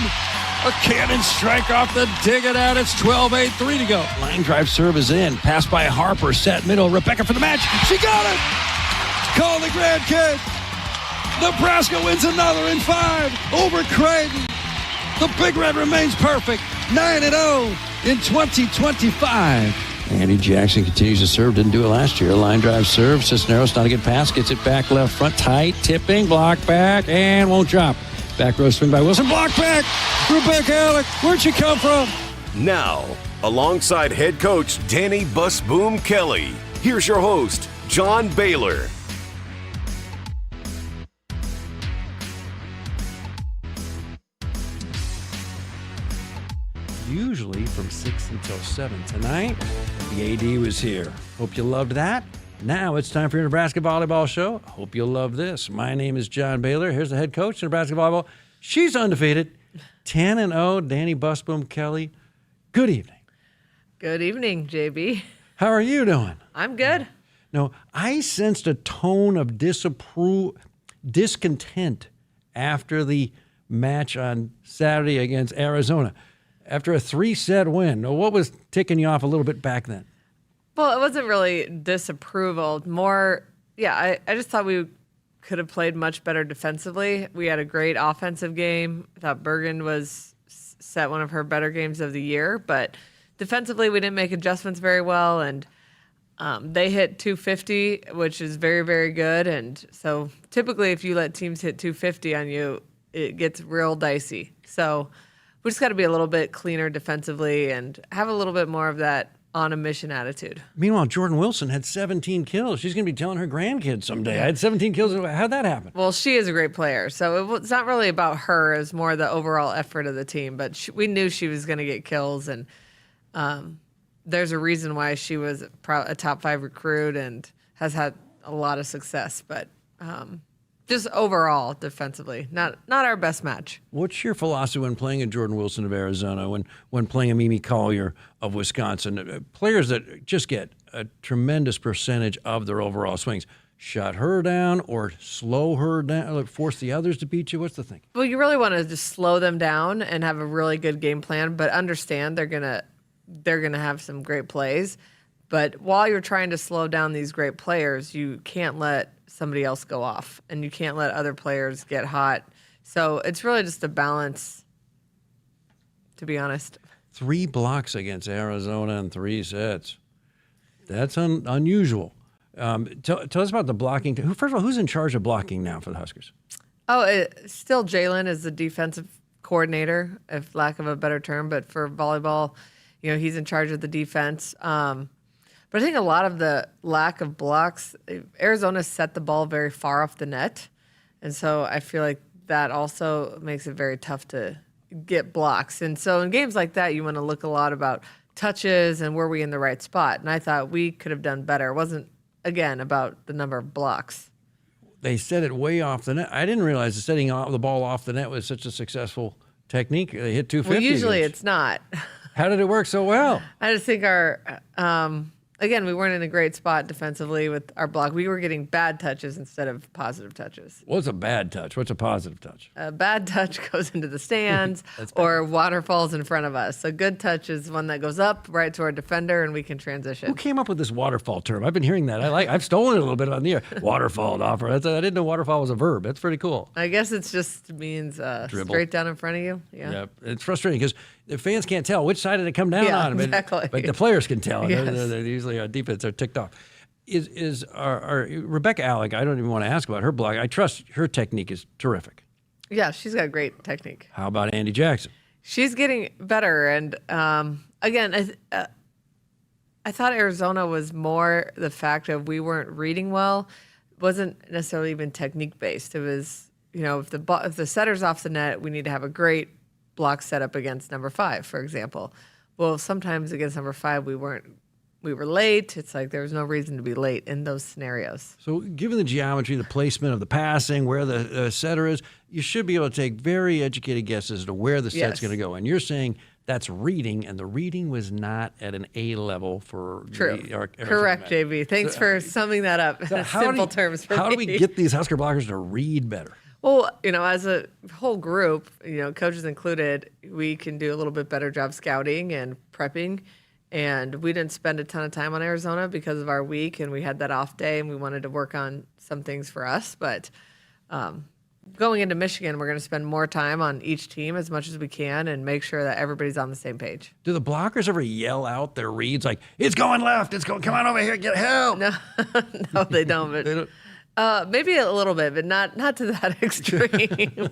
A cannon strike off the dig it out. It's 12-8, 3 to go. Line drive serve is in. Pass by Harper, set middle. Rebecca for the match. She got it! Call the grandkid. Nebraska wins another in 5 over Creighton. The Big Red remains perfect. 9-0 in 2025. Andy Jackson continues to serve. Didn't do it last year. Line drive serve. Cisneros not a good pass. Gets it back left front. Tight. Tipping. Block back. And won't drop. Back row swing by Wilson. Block back. Rebecca Alec. Where'd she come from? Now, alongside head coach Danny Bus Boom Kelly, here's your host, John Baylor. Usually from 6 until 7. Tonight, the AD was here. Hope you loved that. Now it's time for your Nebraska Volleyball Show. Hope you'll love this. My name is John Baylor. Here's the head coach of Nebraska Volleyball. She's undefeated. 10-0, Danny Busboom Kelly. Good evening. Good evening, JB. How are you doing? I'm good. No, I sensed a tone of discontent after the match on Saturday against Arizona. After a 3-set win. Now, what was ticking you off a little bit back then? Well, it wasn't really disapproval. More, I just thought we could have played much better defensively. We had a great offensive game. I thought Bergen set one of her better games of the year, but defensively we didn't make adjustments very well, and they hit 250, which is very, very good. And so typically if you let teams hit 250 on you, it gets real dicey. So we just got to be a little bit cleaner defensively and have a little bit more of that on a mission attitude. Meanwhile, Jordan Wilson had 17 kills. She's going to be telling her grandkids someday, I had 17 kills. How'd that happen? Well, she is a great player. So it's not really about her. It's more the overall effort of the team. But we knew she was going to get kills. And there's a reason why she was a top 5 recruit and has had a lot of success. But just overall, defensively, not our best match. What's your philosophy when playing a Jordan Wilson of Arizona, when playing a Mimi Collier of Wisconsin? Players that just get a tremendous percentage of their overall swings. Shut her down or slow her down, like force the others to beat you? What's the thing? Well, you really want to just slow them down and have a really good game plan, but understand they're gonna have some great plays. But while you're trying to slow down these great players, you can't let somebody else go off, and you can't let other players get hot. So it's really just a balance, to be honest. 3 blocks against Arizona in 3 sets. That's unusual. Tell us about the blocking. First of all, who's in charge of blocking now for the Huskers? Still Jalen is the defensive coordinator, if lack of a better term. But for volleyball, he's in charge of the defense. But I think a lot of the lack of blocks, Arizona set the ball very far off the net. And so I feel like that also makes it very tough to get blocks. And so in games like that, you want to look a lot about touches and were we in the right spot. And I thought we could have done better. It wasn't, again, about the number of blocks. They set it way off the net. I didn't realize that setting the ball off the net was such a successful technique. They hit 250. Well, usually it's not. How did it work so well? I just think again, we weren't in a great spot defensively with our block. We were getting bad touches instead of positive touches. What's a bad touch? What's a positive touch? A bad touch goes into the stands or waterfalls in front of us. A good touch is one that goes up right to our defender and we can transition. Who came up with this waterfall term? I've been hearing that. I've stolen it a little bit on the air. Waterfall offer. I didn't know waterfall was a verb. That's pretty cool. I guess it just means straight down in front of you. Yeah. It's frustrating because the fans can't tell which side did it come down on. Exactly. But the players can tell. Yes. They're usually our defense are ticked off. Is our Rebecca Alec, I don't even want to ask about her block. I trust her technique is terrific. Yeah, she's got great technique. How about Andy Jackson? She's getting better. And again, I thought Arizona was more the fact of we weren't reading well. It wasn't necessarily even technique based. It was, if the setter's off the net, we need to have a great block set up against number 5, for example. Well, sometimes against number 5, we weren't we were late. It's like there was no reason to be late in those scenarios. So given the geometry, the placement of the passing, where the setter is, you should be able to take very educated guesses as to where the set's going to go. And you're saying that's reading, and the reading was not at an A level for True. Our Correct, JB. Thanks for summing that up in simple terms for me. How do we get these Husker blockers to read better? Well, as a whole group, coaches included, we can do a little bit better job scouting and prepping. And we didn't spend a ton of time on Arizona because of our week, and we had that off day, and we wanted to work on some things for us. But going into Michigan, we're going to spend more time on each team as much as we can and make sure that everybody's on the same page. Do the blockers ever yell out their reads like, it's going left, come on over here, get help? No, they don't. But maybe a little bit, but not to that extreme.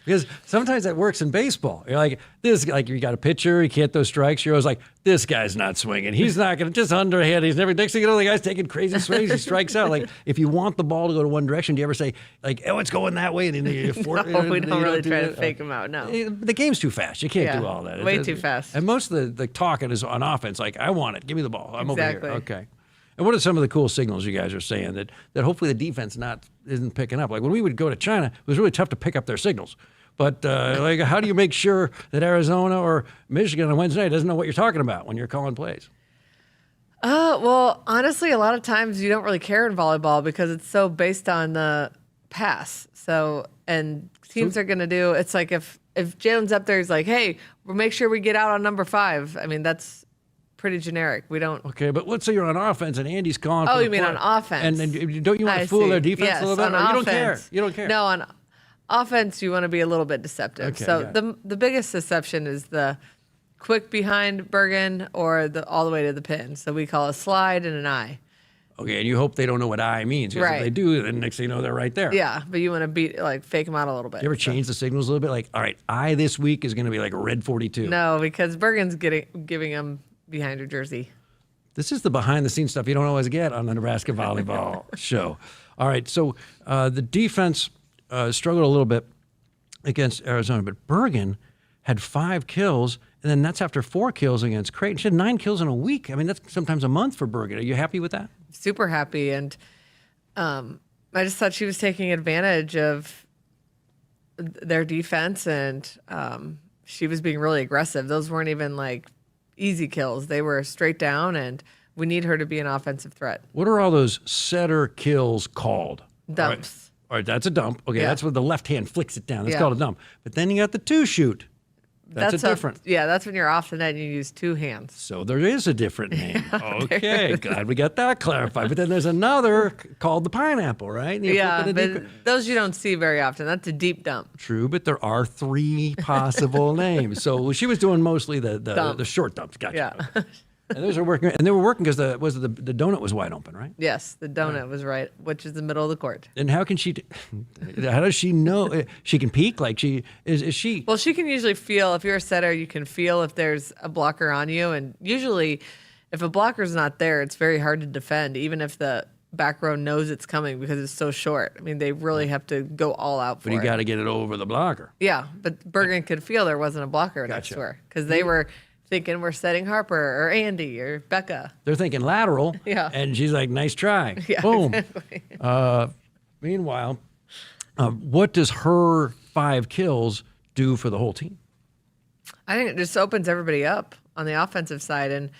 Because sometimes that works in baseball. You're like, you got a pitcher, he can't throw strikes. You're always like, this guy's not swinging. He's not going to, just underhand. He's never, next thing you know, the guy's taking crazy swings. He strikes out. Like, if you want the ball to go to one direction, do you ever say, like, oh, it's going that way? And then you no, we don't really try to fake him out, no. The game's too fast. You can't do all that. Way too fast. And most of the talking is on offense, like, I want it. Give me the ball. I'm over here. Okay. And what are some of the cool signals you guys are saying that hopefully the defense isn't picking up? Like when we would go to China, it was really tough to pick up their signals. But like, how do you make sure that Arizona or Michigan on Wednesday night doesn't know what you're talking about when you're calling plays? Well, honestly, a lot of times you don't really care in volleyball because it's so based on the pass. So, and teams are going to do, it's like if Jalen's up there, he's like, hey, we'll make sure we get out on number 5. I mean, that's pretty generic. We don't. Okay, but let's say you're on offense and Andy's calling. Oh, you mean on offense? And then don't you want to fool their defense a little bit? Or you don't care. You don't care. No, on offense you want to be a little bit deceptive. Okay, so the biggest deception is the quick behind Bergen or all the way to the pin. So we call a slide and an eye. Okay, and you hope they don't know what eye means. Because if they do, then next thing you know, they're right there. Yeah, but you want to fake them out a little bit. You ever change the signals a little bit? Like, all right, eye this week is going to be like a red 42. No, because Bergen's giving them behind your jersey. This is the behind-the-scenes stuff you don't always get on the Nebraska Volleyball show. All right, so the defense struggled a little bit against Arizona, but Bergen had 5 kills, and then that's after 4 kills against Creighton. She had 9 kills in a week. I mean, that's sometimes a month for Bergen. Are you happy with that? Super happy, and I just thought she was taking advantage of their defense, and she was being really aggressive. Those weren't even like easy kills. They were straight down, and we need her to be an offensive threat. What are all those setter kills called? Dumps. All right, that's a dump. Okay, that's where the left hand flicks it down. That's called a dump. But then you got the 2-shoot. That's a different. That's when you're off the net and you use 2 hands. So there is a different name. Okay, glad we got that clarified. But then there's another called the pineapple, right? But those you don't see very often. That's a deep dump. True, but there are 3 possible names. So she was doing mostly the short dumps. Gotcha. Yeah. And those are working, and they were working because the donut was wide open, right? Yes, the donut was right, which is the middle of the court. And how does she know? She can peek? Like is she? Well, she can usually feel, if you're a setter, you can feel if there's a blocker on you. And usually if a blocker's not there, it's very hard to defend, even if the back row knows it's coming because it's so short. I mean, they really have to go all out for it. But you got to get it over the blocker. Yeah, but Bergen could feel there wasn't a blocker next to her because they were thinking we're setting Harper or Andy or Becca. They're thinking lateral. Yeah. And she's like, nice try. Yeah, boom. Exactly. Meanwhile, what does her 5 kills do for the whole team? I think it just opens everybody up on the offensive side, and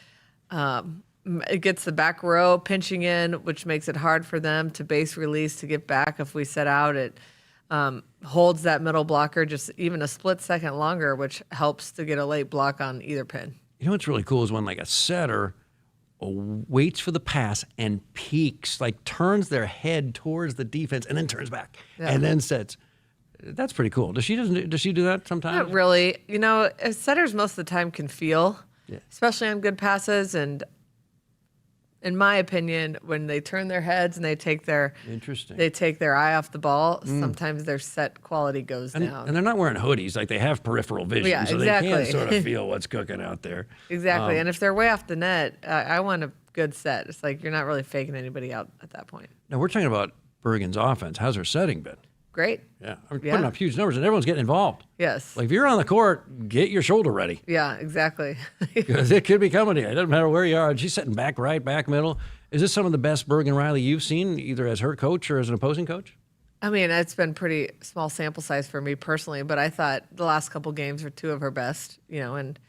it gets the back row pinching in, which makes it hard for them to base release to get back if we set out. It holds that middle blocker just even a split second longer, which helps to get a late block on either pin. You know what's really cool is when like a setter waits for the pass and peeks, like turns their head towards the defense and then turns back and then sets. That's pretty cool. Does she do that sometimes? Not really. Setters most of the time can feel, especially on good passes. And in my opinion, when they turn their heads and they take their eye off the ball, sometimes their set quality goes down. And they're not wearing hoodies, like they have peripheral vision, so exactly. they can sort of feel what's cooking out there. Exactly. And if they're way off the net, I want a good set. It's like you're not really faking anybody out at that point. Now we're talking about Bergen's offense. How's her setting been? great. Yeah, putting up huge numbers, and everyone's getting involved. Yes. Like if you're on the court, get your shoulder ready. Yeah, exactly. Because it could be coming to you. It doesn't matter where you are. And she's sitting back right, back middle. Is this some of the best Bergen Riley you've seen, either as her coach or as an opposing coach? I mean, it's been pretty small sample size for me personally, but I thought the last couple games were 2 of her best, and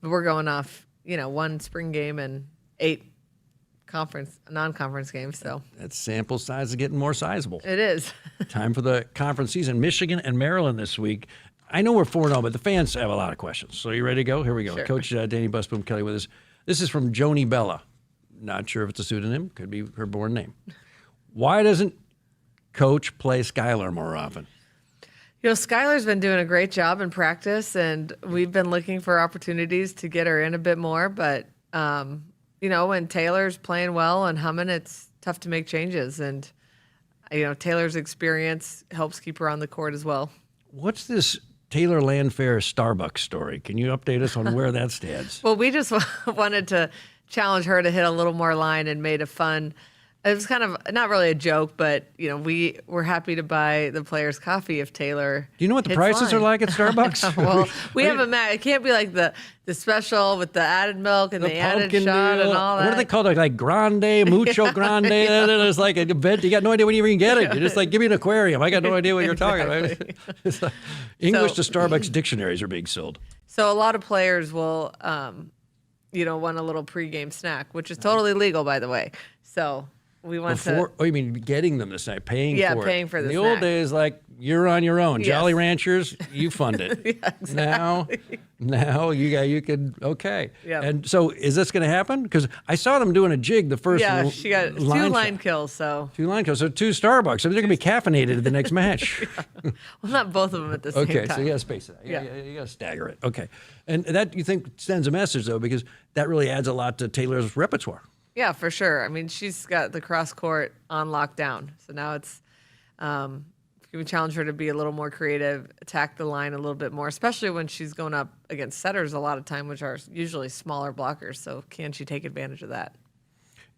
we're going off, 1 spring game and 8 non-conference games. So that sample size is getting more sizable. It is. Time for the conference season. Michigan and Maryland this week. I know we're 4-0, but the fans have a lot of questions. So you ready to go? Here we go. Sure. Coach Danny Busboom Kelly with us. This is from Joni Bella. Not sure if it's a pseudonym. Could be her born name. Why doesn't Coach play Skylar more often? Skylar's been doing a great job in practice, and we've been looking for opportunities to get her in a bit more. But, when Taylor's playing well and humming, it's tough to make changes. And, Taylor's experience helps keep her on the court as well. What's this Taylor Landfair Starbucks story? Can you update us on where that stands? Well, we just wanted to challenge her to hit a little more line and made a fun. It was kind of not really a joke, but we were happy to buy the players coffee if Taylor. Do you know what the prices are like at Starbucks? Well, we have it can't be like the special with the added milk and the added shot deal. and all that. What are they called? Like grande, mucho grande. It's like an event. You got no idea when you even get it. You're just like, give me an aquarium. I got no idea what you're talking about. It's like English to Starbucks dictionaries are being sold. So a lot of players will, want a little pregame snack, which is totally legal, by the way. So. We want to. Oh, you mean getting them this night, paying for it? Yeah, paying for the In the snack. old days, like you're on your own. Yes. Jolly Ranchers, you fund it. Yeah, exactly. Now you could okay. Yep. And so is this going to happen? Because I saw them doing a jig the first. Yeah, she got 2 line kills. So 2 line kills. So 2 Starbucks. I mean, they're going to be caffeinated at the next match. Well, not both of them at the same time. Okay, so you got to space it. Yeah. You got to stagger it. Okay, and that you think sends a message though, because that really adds a lot to Taylor's repertoire. Yeah, for sure. I mean, she's got the cross court on lockdown. So now it's we challenge her to be a little more creative, attack the line a little bit more, especially when she's going up against setters a lot of time, which are usually smaller blockers. So can she take advantage of that?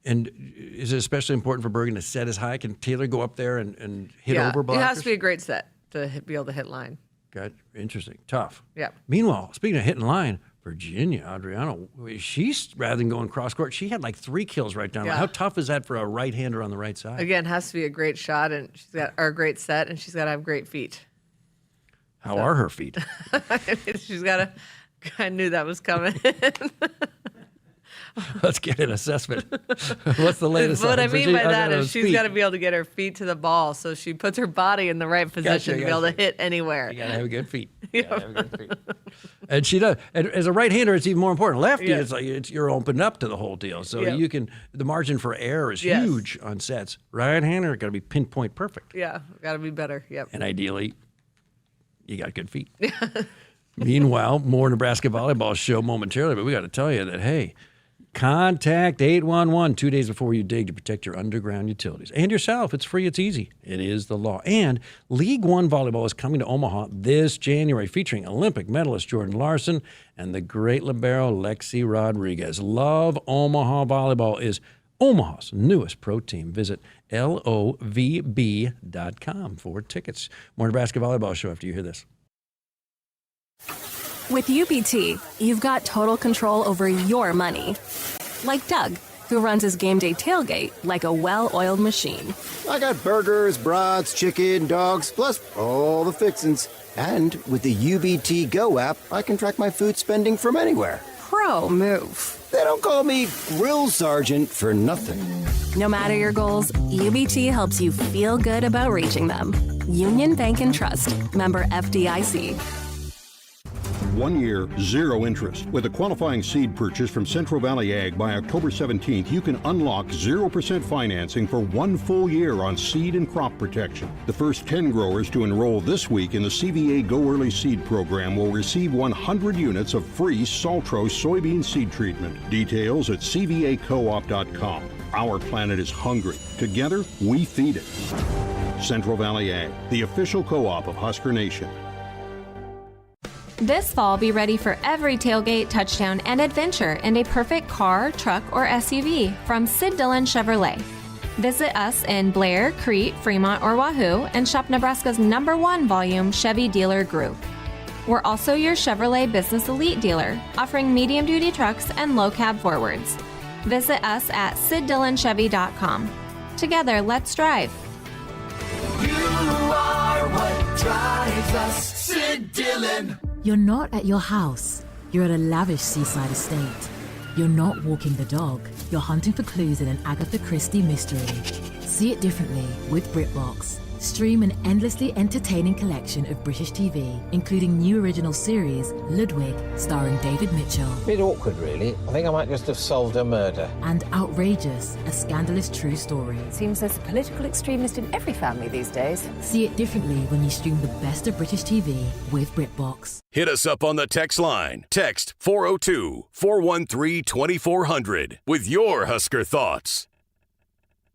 And is it especially important for Bergen to set as high? Can Taylor go up there and hit over blockers? It has to be a great set to be able to hit line. Got interesting. Tough. Yeah. Meanwhile, speaking of hitting line, Virginia, Adriano, she's, rather than going cross court, she had like 3 kills right down. Yeah. How tough is that for a right-hander on the right side? Again, has to be a great shot, and a great set, and she's got to have great feet. How are her feet? She's got to. I knew that was coming. Let's get an assessment. What's the latest? What on I mean Virginia by that is she's feet? got to be able to get her feet to the ball, so she puts her body in the right position to be able to hit anywhere. You got to have good feet. And she does. And as a right-hander, it's even more important. Lefty, it's like you're opened up to the whole deal, so you can. The margin for error is huge on sets. Right-hander got to be pinpoint perfect. Yeah, got to be better. Yep. And ideally, you got good feet. Meanwhile, more Nebraska volleyball show momentarily, but we got to tell you that hey. Contact 811 2 days before you dig to protect your underground utilities. And yourself. It's free. It's easy. It is the law. And League One Volleyball is coming to Omaha this January, featuring Olympic medalist Jordan Larson and the great libero Lexi Rodriguez. Love Omaha Volleyball is Omaha's newest pro team. Visit LOVB.com for tickets. More Nebraska Volleyball show after you hear this. With UBT, you've got total control over your money. Like Doug, who runs his game day tailgate like a well-oiled machine. I got burgers, brats, chicken, dogs, plus all the fixins. And with the UBT Go app, I can track my food spending from anywhere. Pro move. They don't call me Grill Sergeant for nothing. No matter your goals, UBT helps you feel good about reaching them. Union Bank and Trust. Member FDIC. 1 year, 0 interest. With a qualifying seed purchase from Central Valley Ag by October 17th, you can unlock 0% financing for 1 full year on seed and crop protection. The first 10 growers to enroll this week in the CVA Go Early Seed Program will receive 100 units of free Saltro soybean seed treatment. Details at cvacoop.com. Our planet is hungry. Together, we feed it. Central Valley Ag, the official co-op of Husker Nation. This fall, be ready for every tailgate, touchdown, and adventure in a perfect car, truck, or SUV from Sid Dillon Chevrolet. Visit us in Blair, Crete, Fremont, or Wahoo and shop Nebraska's #1 volume Chevy dealer group. We're also your Chevrolet Business Elite dealer, offering medium-duty trucks and low-cab forwards. Visit us at SidDillonChevy.com. Together, let's drive. You are what drives us, Sid Dillon. You're not at your house. You're at a lavish seaside estate. You're not walking the dog. You're hunting for clues in an Agatha Christie mystery. See it differently with BritBox. Stream an endlessly entertaining collection of British TV, including new original series, Ludwig, starring David Mitchell. Bit awkward, really. I think I might just have solved a murder. And Outrageous, a scandalous true story. Seems there's a political extremist in every family these days. See it differently when you stream the best of British TV with BritBox. Hit us up on the text line. Text 402-413-2400 with your Husker thoughts.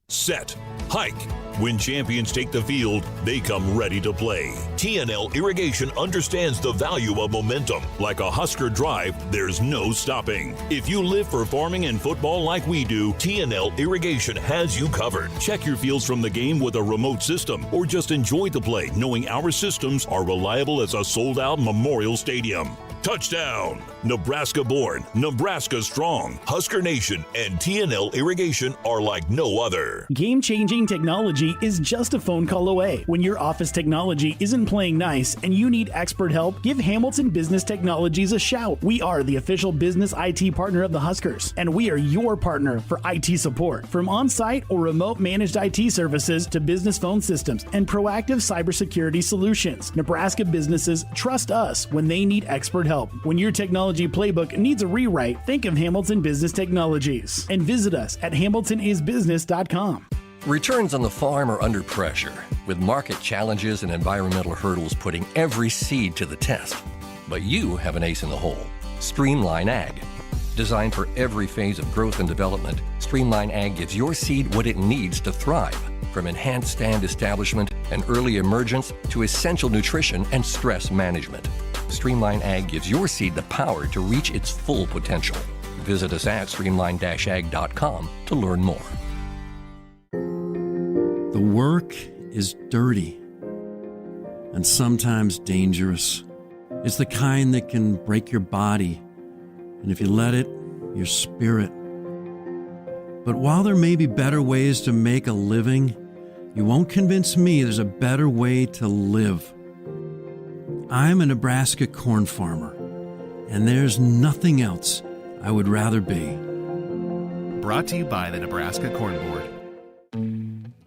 Set. Hike. When champions take the field, they come ready to play. TNL Irrigation understands the value of momentum. Like a Husker drive, there's no stopping. If you live for farming and football like we do, TNL Irrigation has you covered. Check your fields from the game with a remote system, or just enjoy the play, knowing our systems are reliable as a sold-out Memorial Stadium. Touchdown! Nebraska born, Nebraska strong. Husker Nation and TNL Irrigation are like no other. Game-changing technology is just a phone call away. When your office technology isn't playing nice and you need expert help, give Hamilton Business Technologies a shout. We are the official business IT partner of the Huskers, and we are your partner for IT support. From on-site or remote managed IT services to business phone systems and proactive cybersecurity solutions, Nebraska businesses trust us when they need expert help. When your technology playbook needs a rewrite, think of Hamilton Business Technologies and visit us at hamiltonisbusiness.com. Returns on the farm are under pressure, with market challenges and environmental hurdles putting every seed to the test. But you have an ace in the hole, Streamline Ag. Designed for every phase of growth and development, Streamline Ag gives your seed what it needs to thrive, from enhanced stand establishment and early emergence to essential nutrition and stress management. Streamline Ag gives your seed the power to reach its full potential. Visit us at streamline-ag.com to learn more. The work is dirty and sometimes dangerous. It's the kind that can break your body, and if you let it, your spirit. But while there may be better ways to make a living, you won't convince me there's a better way to live. I'm a Nebraska corn farmer, and there's nothing else I would rather be. Brought to you by the Nebraska Corn Board.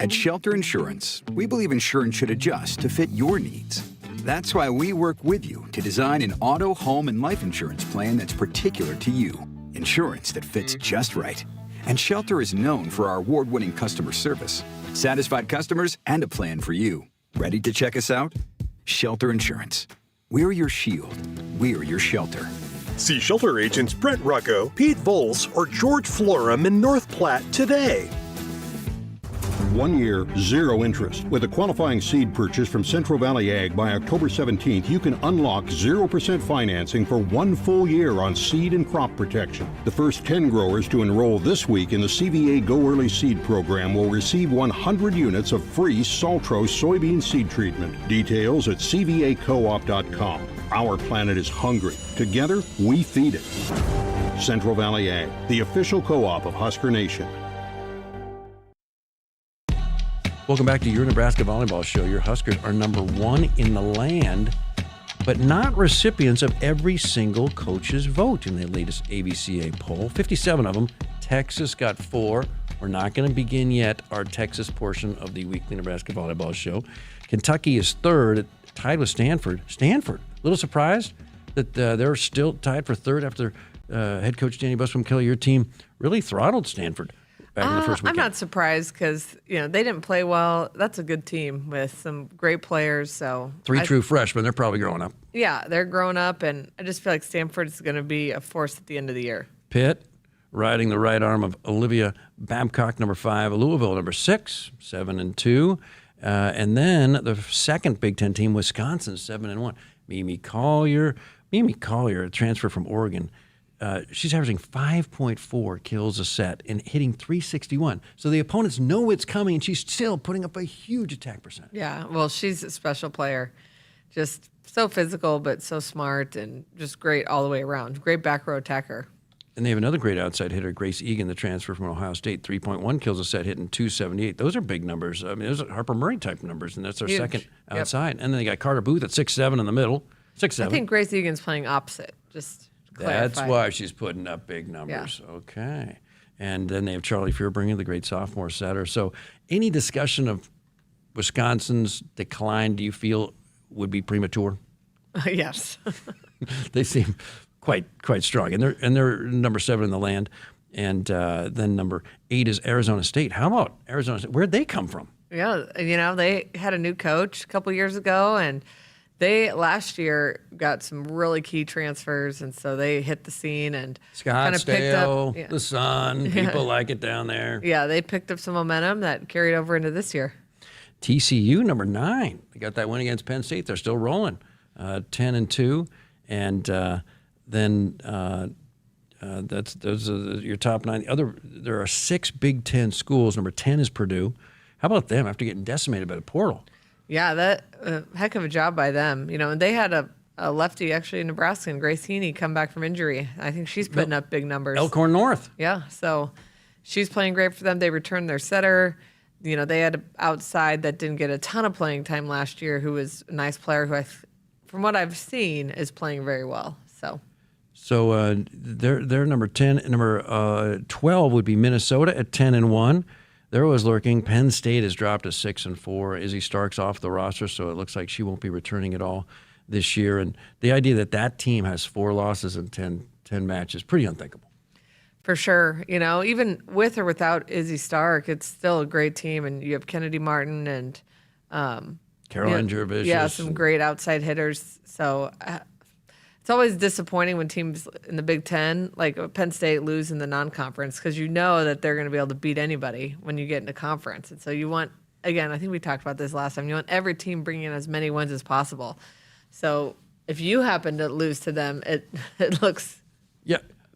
At Shelter Insurance, we believe insurance should adjust to fit your needs. That's why we work with you to design an auto, home, and life insurance plan that's particular to you. Insurance that fits just right. And Shelter is known for our award-winning customer service, satisfied customers, and a plan for you. Ready to check us out? Shelter Insurance. We're your shield. We're your shelter. See Shelter agents Brent Rucco, Pete Vols, or George Florum in North Platte today. 1 year, zero interest. With a qualifying seed purchase from Central Valley Ag by October 17th, you can unlock 0% financing for 1 full year on seed and crop protection. The first 10 growers to enroll this week in the CVA Go Early Seed program will receive 100 units of free Saltro soybean seed treatment. Details at cvacoop.com. Our planet is hungry. Together, we feed it. Central Valley Ag, the official co-op of Husker Nation. Welcome back to your Nebraska Volleyball Show. Your Huskers are #1 in the land, but not recipients of every single coach's vote in the latest AVCA poll. 57 of them. Texas got 4. We're not going to begin yet our Texas portion of the weekly Nebraska Volleyball Show. Kentucky is 3rd, tied with Stanford. Stanford, a little surprised that they're still tied for 3rd after head coach Danny Busboom Kelly, your team, really throttled Stanford back in the first weekend. I'm not surprised because they didn't play well. That's a good team with some great players. So 3 true freshmen. They're probably growing up. Yeah, they're growing up, and I just feel like Stanford is going to be a force at the end of the year. Pitt riding the right arm of Olivia Babcock, number 5, Louisville, number 6, 7-2. And then the second Big Ten team, Wisconsin, 7-1. Mimi Collier, a transfer from Oregon. she's averaging 5.4 kills a set and hitting .361. So the opponents know it's coming, and she's still putting up a huge attack percent. Yeah, well, she's a special player. Just so physical, but so smart and just great all the way around. Great back row attacker. And they have another great outside hitter, Grace Egan, the transfer from Ohio State, 3.1 kills a set, hitting .278. Those are big numbers. I mean, those are Harper Murray type numbers, and that's their second outside. And then they got Carter Booth at 6'7" in the middle. 6'7". I think Grace Egan's playing opposite. Just to That's clarify. why she's putting up big numbers. Yeah. Okay. And then they have Charlie Fearbringer, the great sophomore setter. So any discussion of Wisconsin's decline, do you feel would be premature? Yes. They seem quite strong, and they're number 7 in the land, and then number 8 is Arizona State. How about Arizona State? Where'd they come from? Yeah, they had a new coach a couple years ago, and they last year got some really key transfers, and so they hit the scene and kind of picked up the Sun. People like it down there. Yeah, they picked up some momentum that carried over into this year. TCU number 9. They got that win against Penn State. They're still rolling, 10-2, and. Then those are your top 9. There are 6 Big Ten schools. Number 10 is Purdue. How about them after getting decimated by the portal? Yeah, that heck of a job by them. And they had a lefty actually in Nebraska, and Grace Heaney, come back from injury. I think she's putting up big numbers. Elkhorn North. Yeah, so she's playing great for them. They returned their setter. They had an outside that didn't get a ton of playing time last year, who was a nice player who, from what I've seen, is playing very well. So they're number 10. Number 12 would be Minnesota at 10-1. They're always lurking. Penn State has dropped to 6-4. Izzy Stark's off the roster, so it looks like she won't be returning at all this year. And the idea that team has 4 losses in 10 matches is pretty unthinkable. For sure. Even with or without Izzy Stark, it's still a great team. And you have Kennedy Martin and Caroline Jervicius. Yeah, some great outside hitters. So it's always disappointing when teams in the Big Ten, like Penn State, lose in the non-conference, because you know that they're going to be able to beat anybody when you get into conference. And so you want, again, I think we talked about this last time, you want every team bringing in as many wins as possible. So if you happen to lose to them, it looks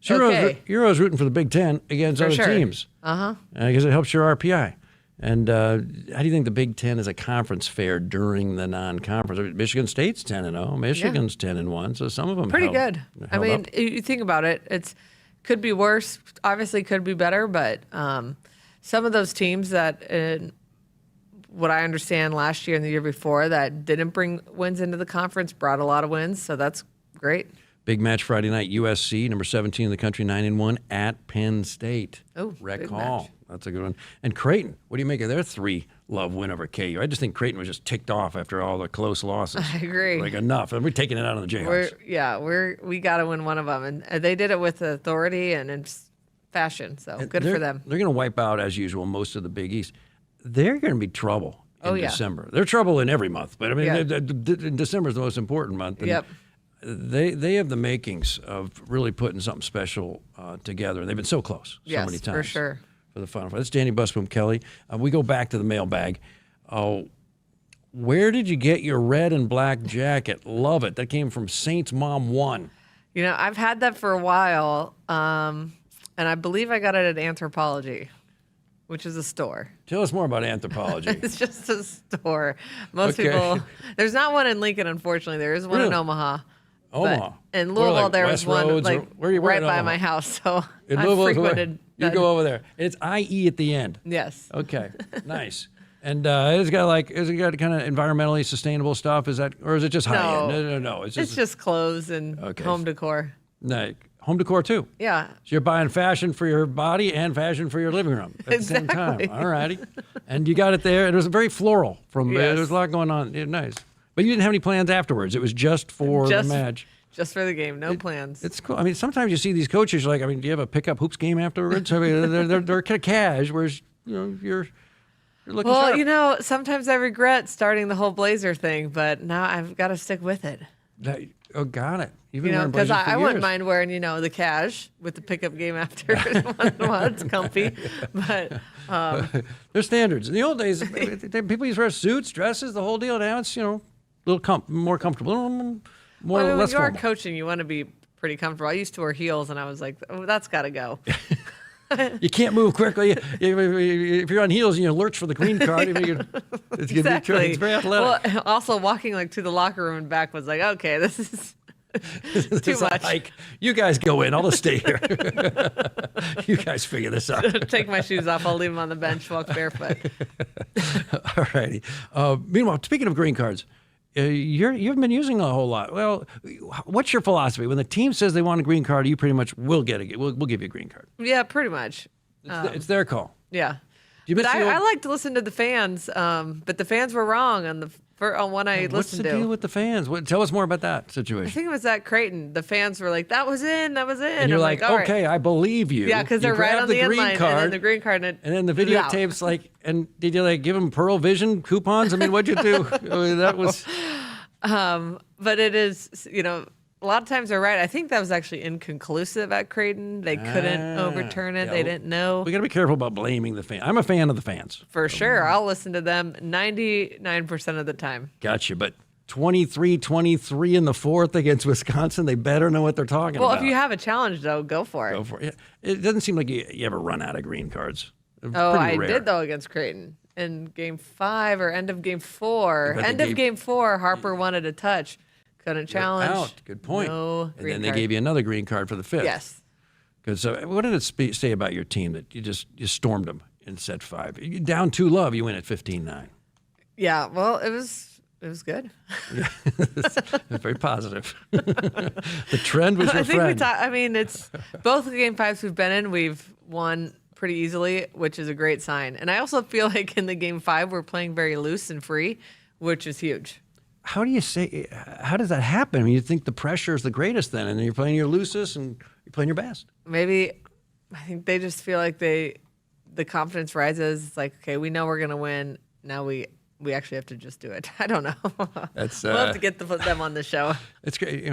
okay. You're always rooting for the Big Ten against other teams. Because it helps your RPI. And how do you think the Big Ten as a conference fared during the non-conference? I mean, Michigan State's 10-0. Michigan's 10-1. So some of them pretty good. I mean, you think about it, it's could be worse. Obviously, could be better. But some of those teams that, what I understand last year and the year before, that didn't bring wins into the conference, brought a lot of wins. So that's great. Big match Friday night. USC, number 17 in the country, 9-1 at Penn State. Oh, Rec big Hall. match. That's a good one. And Creighton, what do you make of their 3-love win over KU? I just think Creighton was just ticked off after all the close losses. I agree. Like, enough. And we're taking it out on the Jayhawks. We got to win one of them. And they did it with authority and in fashion. So good for them. They're going to wipe out, as usual, most of the Big East. They're going to be trouble in December. They're trouble in every month. But, I mean, December is the most important month. And they have the makings of really putting something special together. They've been so close so many times. For sure. For the Final Four. That's Danny Busboom Kelly. We go back to the mailbag. Where did you get your red and black jacket? Love it. That came from Saints Mom 1. I've had that for a while, and I believe I got it at Anthropology, which is a store. Tell us more about Anthropology. It's just a store. Most people, there's not one in Lincoln, unfortunately. There is one in Omaha. Omaha. But in Louisville, there was one right by my house. So I frequented. You go over there. It's IE at the end. Yes. Okay. Nice. And it's got kind of environmentally sustainable stuff. Is that, or is it just high end? No. It's just clothes and home decor. No, home decor too. Yeah. So you're buying fashion for your body and fashion for your living room at the same time. All righty. And you got it there. It was very floral. There was a lot going on. Nice. But you didn't have any plans afterwards. It was just for the match. Just for the game, no plans. It's cool. I mean, sometimes you see these coaches do you have a pickup hoops game afterwards? I mean, they're kind of cash, whereas you're looking sharp. Sometimes I regret starting the whole blazer thing, but now I've got to stick with it. Got it. Because I wouldn't mind wearing the cash with the pickup game after while it's comfy. But there's standards. In the old days, people used to wear suits, dresses, the whole deal. Now it's a little more comfortable. When you are coaching, you want to be pretty comfortable. I used to wear heels, and I was like, oh, that's got to go. You can't move quickly. If you're on heels and you lurch for the green card, it's Exactly. it's very athletic. Well, also walking like to the locker room and back was like, okay, this is too much. Like, you guys go in. I'll just stay here. You guys figure this out. Take my shoes off. I'll leave them on the bench. Walk barefoot. All righty. Meanwhile, speaking of green cards, you haven't been using a whole lot. Well, what's your philosophy? When the team says they want a green card, you pretty much will get it. We'll give you a green card. Yeah, pretty much. It's their call. Yeah. But I like to listen to the fans, but the fans were wrong on one I listened to. What's the deal with the fans? Tell us more about that I situation. think it was at Creighton. The fans were like, that was in. And you're like, all okay, right. I believe you. Yeah, because they're You right grab on the end line. card, and then the green card. and then the videotape's like, and did you give them Pearl Vision coupons? I mean, what'd you do? That was... But it is, a lot of times they're right. I think that was actually inconclusive at Creighton. They couldn't overturn it. yeah, they didn't know. We got to be careful about blaming the fan. I'm a fan of the fans. For sure. I'll listen to them 99% of the time. Gotcha. But 23-23 in the fourth against Wisconsin, they better know what they're talking about. Well, if you have a challenge, though, go for it. Go for it. Yeah. It doesn't seem like you ever run out of green cards. Oh, I rare. did, though, against Creighton. In game 5 or end of game 4. End of game 4, Harper wanted a touch. Couldn't challenge. Out. Good point. No and then card. they gave you another green card for the fifth. Yes. Because what did it say about your team that you stormed them in set 5? You down 2-love, you win at 15-9. Yeah, well, it was good. Yeah. It's very positive. The trend was your I think friend. it's both the game 5s we've been in, we've won pretty easily, which is a great sign. And I also feel like in the game 5, we're playing very loose and free, which is huge. How does that happen? I mean, you think the pressure is the greatest then, and then you're playing your loosest and you're playing your best. Maybe, I think they just feel like the confidence rises. It's like, okay, we know we're going to win. Now we actually have to just do it. I don't know. We'll have to get them on the show. It's great,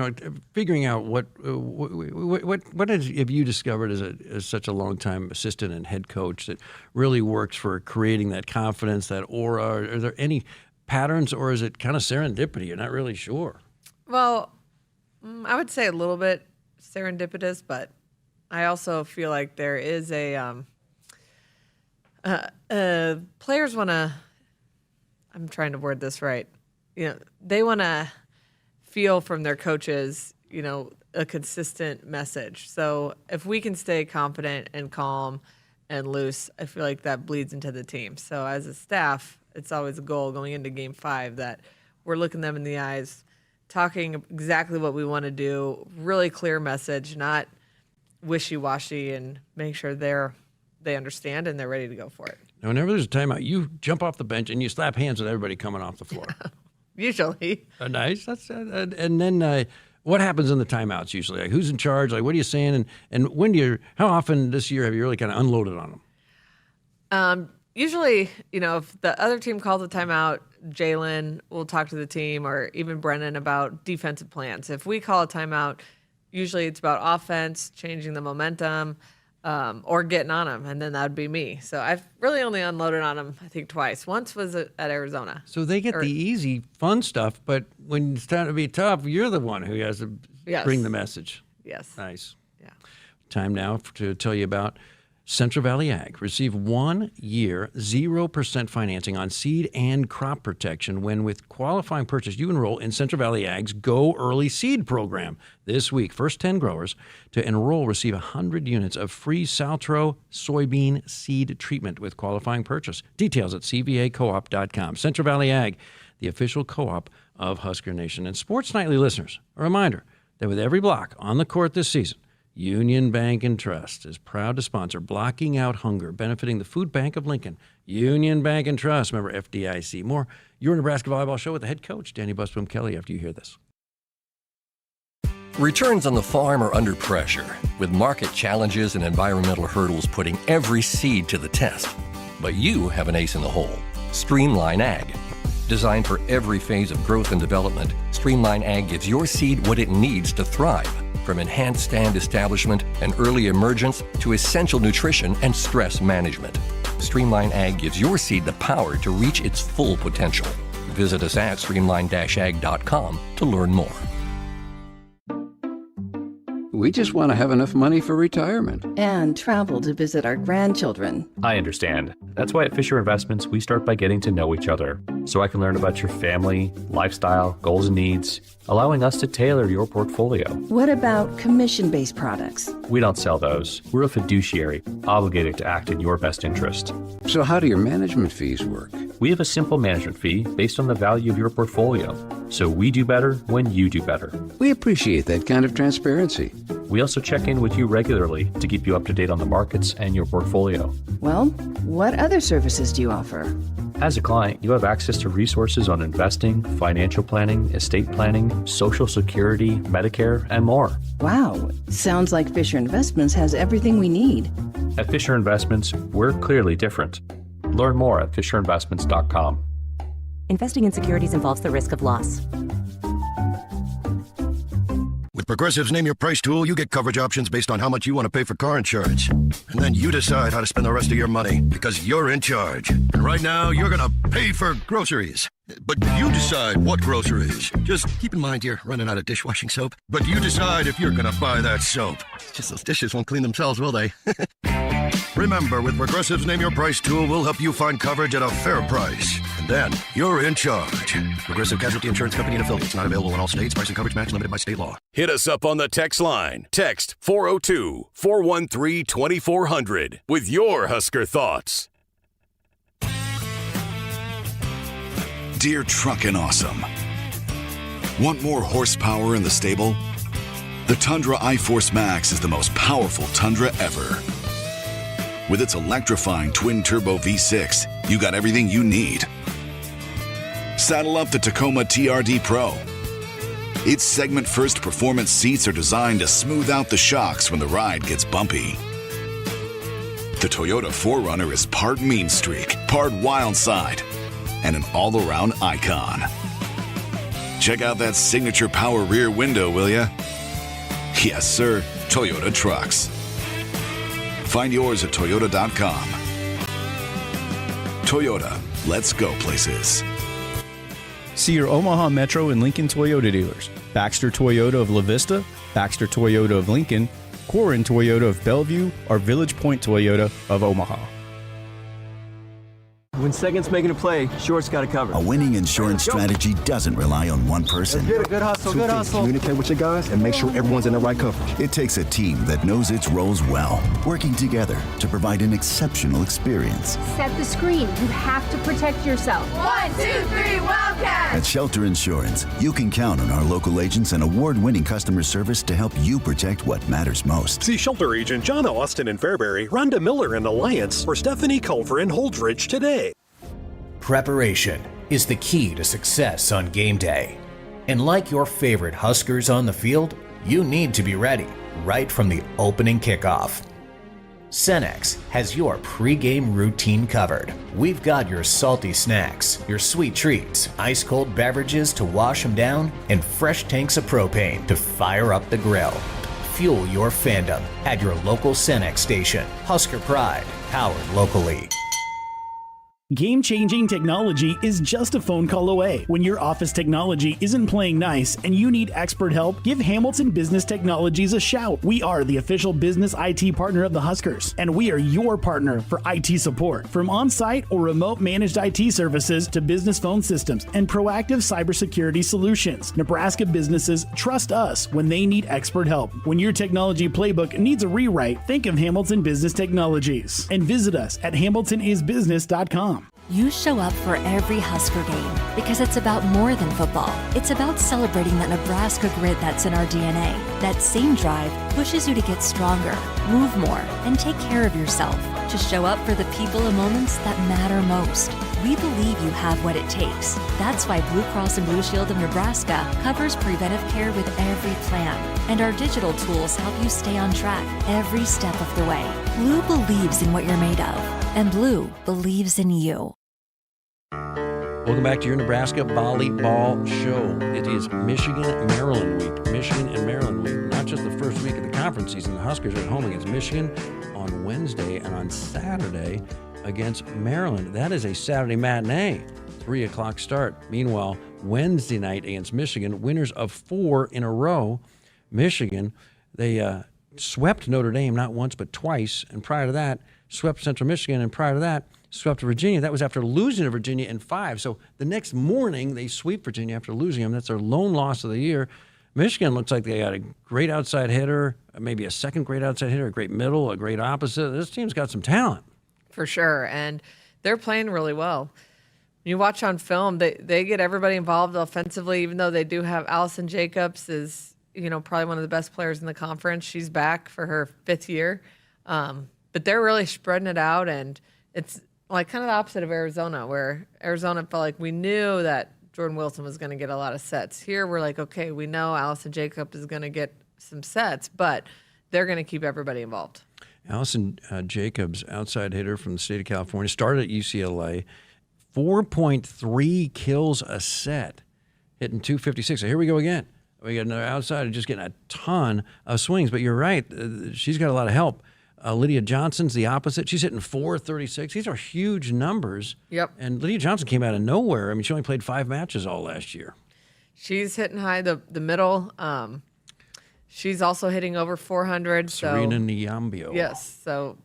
figuring out what have you discovered as such a long-time assistant and head coach that really works for creating that confidence, that aura? Are there any patterns, or is it kind of serendipity? You're not really sure. Well, I would say a little bit serendipitous, but I also feel like there is players want to. I'm trying to word this right. They want to feel from their coaches, a consistent message. So if we can stay confident and calm and loose, I feel like that bleeds into the team. So as a staff, it's always a goal going into game 5 that we're looking them in the eyes, talking exactly what we want to do, really clear message, not wishy-washy, and make sure they understand and they're ready to go for it. Now, whenever there's a timeout, you jump off the bench and you slap hands with everybody coming off the floor. Usually. Nice. That's and then what happens in the timeouts usually? Like, who's in charge? Like, what are you saying? And how often this year have you really kind of unloaded on them? Usually, if the other team calls a timeout, Jalen will talk to the team, or even Brennan, about defensive plans. If we call a timeout, usually it's about offense, changing the momentum, or getting on them, and then that would be me. So I've really only unloaded on them, I think, twice. Once was at Arizona. So they get the easy, fun stuff, but when it's time to be tough, you're the one who has to bring the message. Yes. Nice. Yeah. Time now to tell you about Central Valley Ag. Receive 1 year, 0% financing on seed and crop protection when, with qualifying purchase, you enroll in Central Valley Ag's Go Early Seed program. This week, first 10 growers to enroll receive 100 units of free Saltro soybean seed treatment with qualifying purchase. Details at cvacoop.com. Central Valley Ag, the official co-op of Husker Nation. And Sports Nightly listeners, a reminder that with every block on the court this season, Union Bank and Trust is proud to sponsor Blocking Out Hunger, benefiting the Food Bank of Lincoln. Union Bank and Trust, member FDIC. More Your Nebraska Volleyball Show with the head coach, Danny Busboom Kelly, after you hear this. Returns on the farm are under pressure, with market challenges and environmental hurdles putting every seed to the test. But you have an ace in the hole, Streamline Ag. Designed for every phase of growth and development, Streamline Ag gives your seed what it needs to thrive. From enhanced stand establishment and early emergence to essential nutrition and stress management. Streamline Ag gives your seed the power to reach its full potential. Visit us at streamline-ag.com to learn more. We just want to have enough money for retirement. And travel to visit our grandchildren. I understand. That's why at Fisher Investments, we start by getting to know each other, so I can learn about your family, lifestyle, goals and needs, allowing us to tailor your portfolio. What about commission-based products? We don't sell those. We're a fiduciary, obligated to act in your best interest. So how do your management fees work? We have a simple management fee based on the value of your portfolio. So we do better when you do better. We appreciate that kind of transparency. We also check in with you regularly to keep you up to date on the markets and your portfolio. Well, what other services do you offer? As a client, you have access to resources on investing, financial planning, estate planning, Social Security, Medicare, and more. Wow, sounds like Fisher Investments has everything we need. At Fisher Investments, we're clearly different. Learn more at fisherinvestments.com. Investing in securities involves the risk of loss. With Progressive's Name Your Price tool, you get coverage options based on how much you want to pay for car insurance. And then you decide how to spend the rest of your money, because you're in charge. And right now, you're going to pay for groceries. But you decide what groceries. Just keep in mind you're running out of dishwashing soap. But you decide if you're going to buy that soap. Just those dishes won't clean themselves, will they? Remember, with Progressive's Name Your Price tool, we'll help you find coverage at a fair price. And then you're in charge. Progressive Casualty Insurance Company and affiliates. Not available in all states. Price and coverage match limited by state law. Hit us up on the text line. Text 402-413-2400 with your Husker thoughts. Dear Truckin' Awesome. Want more horsepower in the stable? The Tundra iForce Max is the most powerful Tundra ever. With its electrifying twin-turbo V6, you got everything you need. Saddle up the Tacoma TRD Pro. Its segment-first performance seats are designed to smooth out the shocks when the ride gets bumpy. The Toyota 4Runner is part mean streak, part wild side, and an all-around icon. Check out that signature power rear window, will ya? Yes, sir, Toyota trucks. Find yours at Toyota.com. Toyota, let's go places. See your Omaha Metro and Lincoln Toyota dealers. Baxter Toyota of La Vista, Baxter Toyota of Lincoln, Corin Toyota of Bellevue, or Village Point Toyota of Omaha. When second's making a play, short's got to cover. A winning insurance strategy doesn't rely on one person. Let's get a good hustle, good hustle. Communicate with your guys and make sure everyone's in the right coverage. It takes a team that knows its roles well, working together to provide an exceptional experience. Set the screen. You have to protect yourself. 1, 2, 3, Wildcats! At Shelter Insurance, you can count on our local agents and award-winning customer service to help you protect what matters most. See Shelter Agent John Austin in Fairbury, Rhonda Miller in Alliance, or Stephanie Culver in Holdridge today. Preparation is the key to success on game day. And like your favorite Huskers on the field, you need to be ready right from the opening kickoff. Cenex has your pregame routine covered. We've got your salty snacks, your sweet treats, ice-cold beverages to wash them down, and fresh tanks of propane to fire up the grill. Fuel your fandom at your local Cenex station. Husker Pride, powered locally. Game-changing technology is just a phone call away. When your office technology isn't playing nice and you need expert help, give Hamilton Business Technologies a shout. We are the official business IT partner of the Huskers, and we are your partner for IT support. From on-site or remote managed IT services to business phone systems and proactive cybersecurity solutions, Nebraska businesses trust us when they need expert help. When your technology playbook needs a rewrite, think of Hamilton Business Technologies and visit us at hamiltonisbusiness.com. You show up for every Husker game because it's about more than football. It's about celebrating that Nebraska grit that's in our DNA. That same drive pushes you to get stronger, move more, and take care of yourself. To show up for the people and moments that matter most. We believe you have what it takes. That's why Blue Cross and Blue Shield of Nebraska covers preventive care with every plan. And our digital tools help you stay on track every step of the way. Blue believes in what you're made of. And Blue believes in you. Welcome back to your Nebraska Volleyball Show. It is Michigan-Maryland week. Michigan and Maryland week. Not just the first week of the conference season. The Huskers are at home against Michigan on Wednesday, and on Saturday against Maryland. That is a Saturday matinee, 3 o'clock start. Meanwhile, Wednesday night against Michigan, winners of 4 in a row. Michigan, They swept Notre Dame not once but twice, and prior to that, swept Central Michigan, and prior to that, swept Virginia. That was after losing to Virginia in 5. So the next morning, they sweep Virginia after losing them. That's their lone loss of the year. Michigan looks like they got a great outside hitter, maybe a second great outside hitter, a great middle, a great opposite. This team's got some talent. For sure, and they're playing really well. You watch on film, they get everybody involved offensively, even though they do have Allison Jacobs is, probably one of the best players in the conference. She's back for her 5th year. But they're really spreading it out, and it's like kind of the opposite of Arizona, where Arizona felt like we knew that Jordan Wilson was going to get a lot of sets. Here we're like, okay, we know Allison Jacobs is going to get some sets, but they're going to keep everybody involved. Allison Jacobs, outside hitter from the state of California, started at UCLA, 4.3 kills a set, hitting .256. So here we go again. We got another outsider just getting a ton of swings. But you're right, she's got a lot of help. Lydia Johnson's the opposite. She's hitting .436. These are huge numbers. Yep. And Lydia Johnson came out of nowhere. I mean, she only played 5 matches all last year. She's hitting high the middle. She's also hitting over 400. Serena Niambio. Yes. So,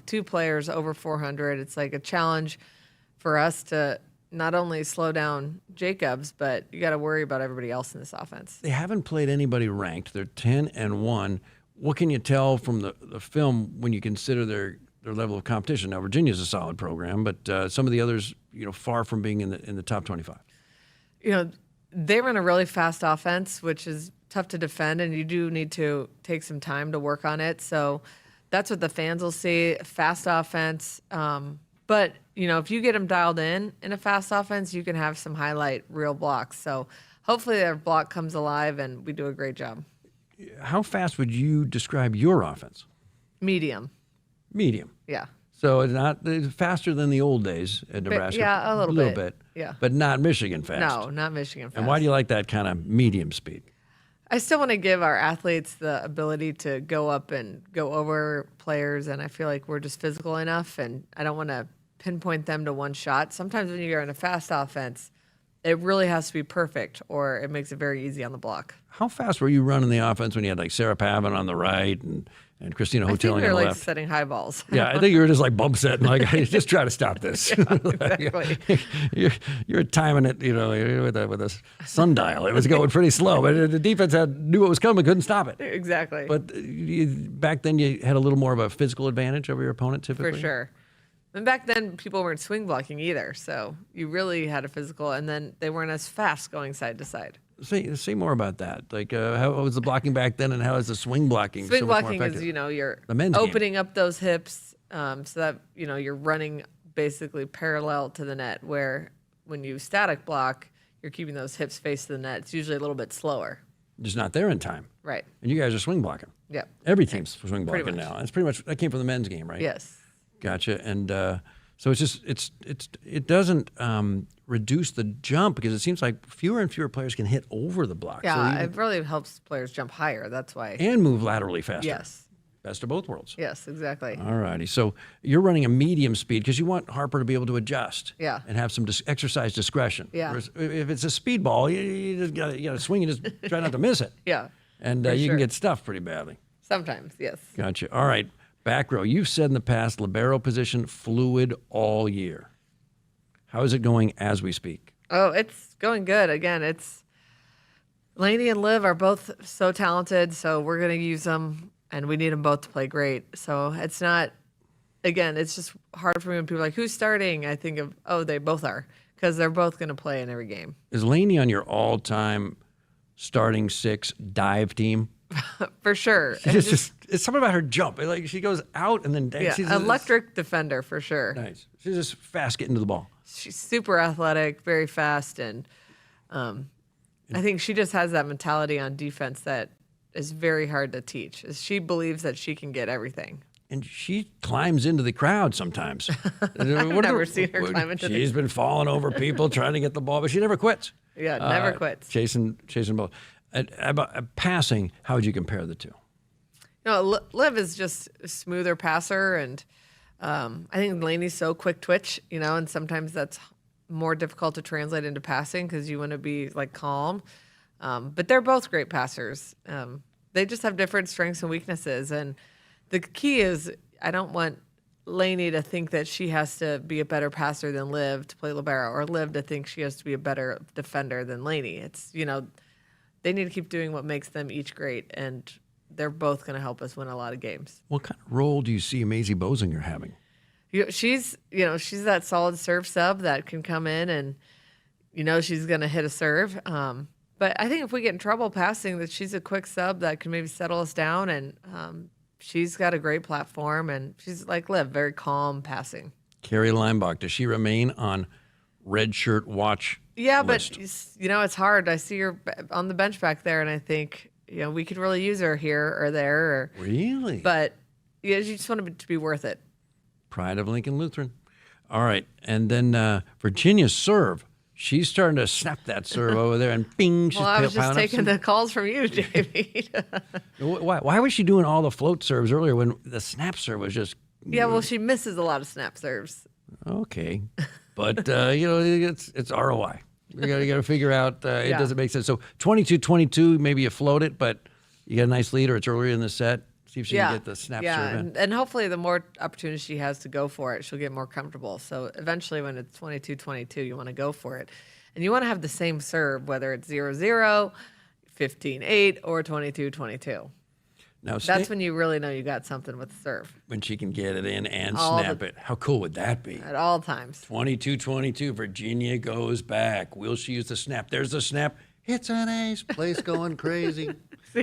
2 players over 400. It's like a challenge for us to not only slow down Jacobs, but you got to worry about everybody else in this offense. They haven't played anybody ranked. They're 10-1. What can you tell from the film when you consider their level of competition? Now, Virginia's a solid program, but some of the others, far from being in the top 25. They run a really fast offense, which is tough to defend, and you do need to take some time to work on it. So that's what the fans will see, fast offense. But, if you get them dialed in a fast offense, you can have some highlight real blocks. So hopefully their block comes alive and we do a great job. How fast would you describe your offense? Medium. Medium. Yeah. So it's faster than the old days at Nebraska. Yeah, a little bit. Yeah. But not Michigan fast. No, not Michigan fast. And why do you like that kind of medium speed? I still want to give our athletes the ability to go up and go over players, and I feel like we're just physical enough, and I don't want to pinpoint them to one shot. Sometimes when you're in a fast offense, it really has to be perfect, or it makes it very easy on the block. How fast were you running the offense when you had like Sarah Pavin on the right and Christina Hoteling on the left? I think we were like setting high balls. Yeah, I think you were just like bump setting, like, hey, just try to stop this. Yeah, exactly. you're timing it, with a sundial. It was going pretty slow, but the defense knew what was coming, couldn't stop it. Exactly. But back then you had a little more of a physical advantage over your opponent typically? For sure. And back then, people weren't swing blocking either, so you really had a physical, and then they weren't as fast going side to side. Say more about that. Like, how was the blocking back then, and how is the swing blocking Swing so much blocking more effective? is, you're the men's opening game. up those hips so that, you're running basically parallel to the net, where when you static block, you're keeping those hips face to the net. It's usually a little bit slower. Just not there in time. Right. And you guys are swing blocking. Yep. Every team's swing blocking now. It's pretty much, that came from the men's game, right? Yes. Gotcha. And so it doesn't reduce the jump because it seems like fewer and fewer players can hit over the block. Yeah, so it really helps players jump higher. That's why. And move laterally faster. Yes. Best of both worlds. Yes, exactly. All righty. So you're running a medium speed because you want Harper to be able to adjust. Yeah. And have some exercise discretion. Yeah. Whereas if it's a speed ball, you just got to swing and just try not to miss it. Yeah. And you can get stuffed pretty badly. Sometimes, yes. Gotcha. All right. Back row. You've said in the past, libero position fluid all year. How is it going as we speak? Oh, it's going good. Again, Lainey and Liv are both so talented, so we're going to use them, and we need them both to play great. So it's not, again, it's just hard for me when people are like, who's starting? I think of, they both are, because they're both going to play in every game. Is Lainey on your all-time starting 6 dive team? For sure. It's something about her jump. Like she goes out and then she's electric defender for sure. Nice. She's just fast getting to the ball. She's super athletic, very fast, and I think she just has that mentality on defense that is very hard to teach. She believes that she can get everything. And she climbs into the crowd sometimes. I've never seen her climb into She's been falling over people trying to get the ball, but she never quits. Yeah, never quits. Chasing balls. About passing, how would you compare the two? Liv is just a smoother passer, and I think Lainey's so quick twitch, and sometimes that's more difficult to translate into passing because you want to be like calm. But they're both great passers. they just have different strengths and weaknesses. And the key is I don't want Lainey to think that she has to be a better passer than Liv to play libero, or Liv to think she has to be a better defender than Lainey. It's, they need to keep doing what makes them each great, and they're both going to help us win a lot of games. What kind of role do you see Maisie Bosinger having? She's that solid serve sub that can come in and, she's going to hit a serve. But I think if we get in trouble passing, that she's a quick sub that can maybe settle us down. And she's got a great platform, and she's like Liv, very calm passing. Carrie Leimbach, does she remain on red shirt watch list? But, it's hard. I see her on the bench back there, and I think, we could really use her here or there. Really? But you just want it to be worth it. Pride of Lincoln Lutheran. All right. And then Virginia's serve. She's starting to snap that serve over there, and bing. She's I was just taking the calls from you, Jamie. Why was she doing all the float serves earlier when the snap serve was just... Yeah, well, she misses a lot of snap serves. Okay. But, it's ROI. You got to figure out it doesn't make sense. So 22-22, maybe you float it, but you got a nice lead, or it's earlier in the set. See if she can get the snap serve in. And hopefully the more opportunities she has to go for it, she'll get more comfortable. So eventually when it's 22-22, you want to go for it. And you want to have the same serve, whether it's 0-0, 15-8, or 22-22. Now, that's when you really know you got something with the serve. When she can get it in and snap it. How cool would that be? At all times. 22-22, Virginia goes back. Will she use the snap? There's the snap. It's an ace. Place going crazy.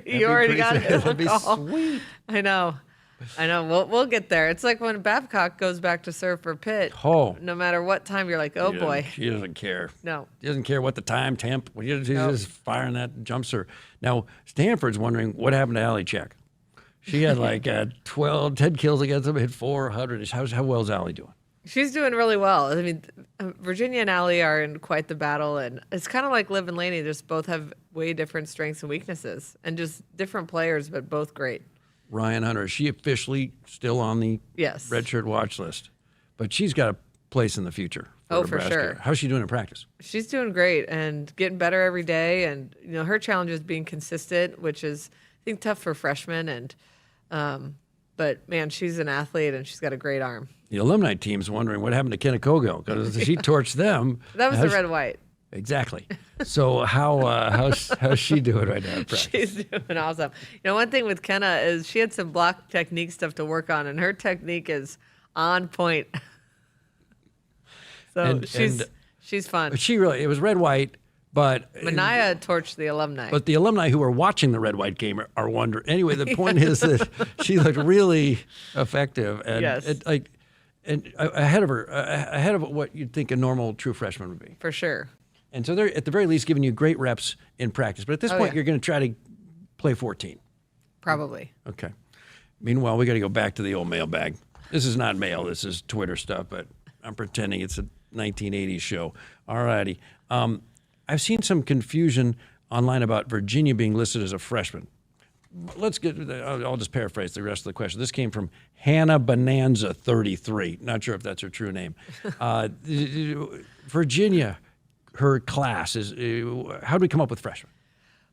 You already got it. That'd be sweet. I know. We'll get there. It's like when Babcock goes back to serve for Pitt. Oh. No matter what time, you're like, boy. She doesn't care. No. She doesn't care what the time, temp. She's just firing that jump serve. Now, Stanford's wondering what happened to Allie Check. She had 10 kills against them, hit 400. How well is Allie doing? She's doing really well. I mean, Virginia and Allie are in quite the battle, and it's kind of like Liv and Lainey. Just both have way different strengths and weaknesses, and just different players, but both great. Ryan Hunter, is she officially still on the red shirt watch list? But she's got a place in the future for Nebraska. For sure. How's she doing in practice? She's doing great and getting better every day. And her challenge is being consistent, which is I think tough for freshmen. And but man, she's an athlete and she's got a great arm. The alumni team's wondering what happened to Kenna Kogel because she torched them. That was the red-white. Exactly. So how's she doing right now in practice? She's doing awesome. One thing with Kenna is she had some block technique stuff to work on, and her technique is on point. So she's fun. But it was red-white, but Mania torched the alumni. But the alumni who are watching the red-white game are wondering. Anyway, the point is that she looked really effective, and and ahead of what you'd think a normal true freshman would be. For sure. And so they're, at the very least, giving you great reps in practice. But at this point, you're going to try to play 14. Probably. Okay. Meanwhile, we got to go back to the old mailbag. This is not mail. This is Twitter stuff, but I'm pretending it's a 1980s show. All righty. I've seen some confusion online about Virginia being listed as a freshman. Let's get. I'll just paraphrase the rest of the question. This came from Hannah Bonanza 33. Not sure if that's her true name. Virginia, her class is. How do we come up with freshman?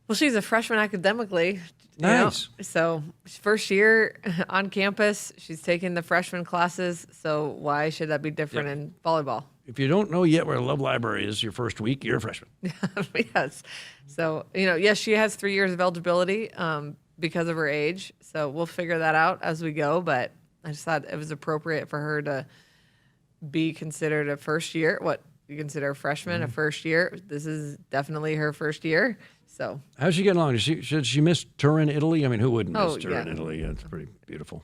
Well, she's a freshman academically. Nice. So first year on campus, she's taking the freshman classes. So why should that be different in volleyball? If you don't know yet where Love Library is your first week, you're a freshman. Yes. So, yes, she has 3 years of eligibility because of her age. So we'll figure that out as we go. But I just thought it was appropriate for her to be considered a first year. What you consider a freshman, a first year. This is definitely her first year. So how's she getting along? Should she miss Turin, Italy? I mean, who wouldn't miss Turin, Italy? It's pretty beautiful.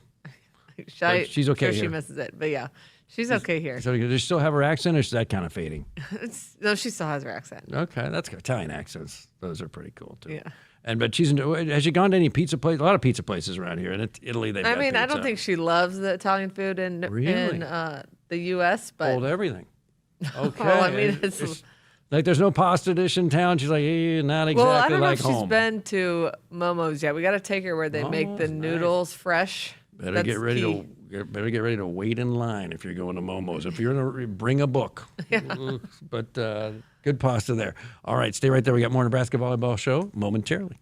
She's okay sure here. She misses it, but yeah. She's okay here. So does she still have her accent, or is that kind of fading? No, she still has her accent. Okay, that's good. Italian accents. Those are pretty cool, too. Yeah. But has she gone to any pizza place? A lot of pizza places around here. In Italy, they've got pizza. I don't think she loves the Italian food in the U.S., but... Hold everything. Okay. Well, I mean, it's... Like there's no pasta dish in town. She's like, not exactly like home. Well, I don't know if she's been to Momo's yet. We got to take her where they make the noodles fresh. Better get ready to wait in line if you're going to Momo's. If you're going to bring a book. Yeah. But good pasta there. All right, stay right there. We got more Nebraska Volleyball Show momentarily.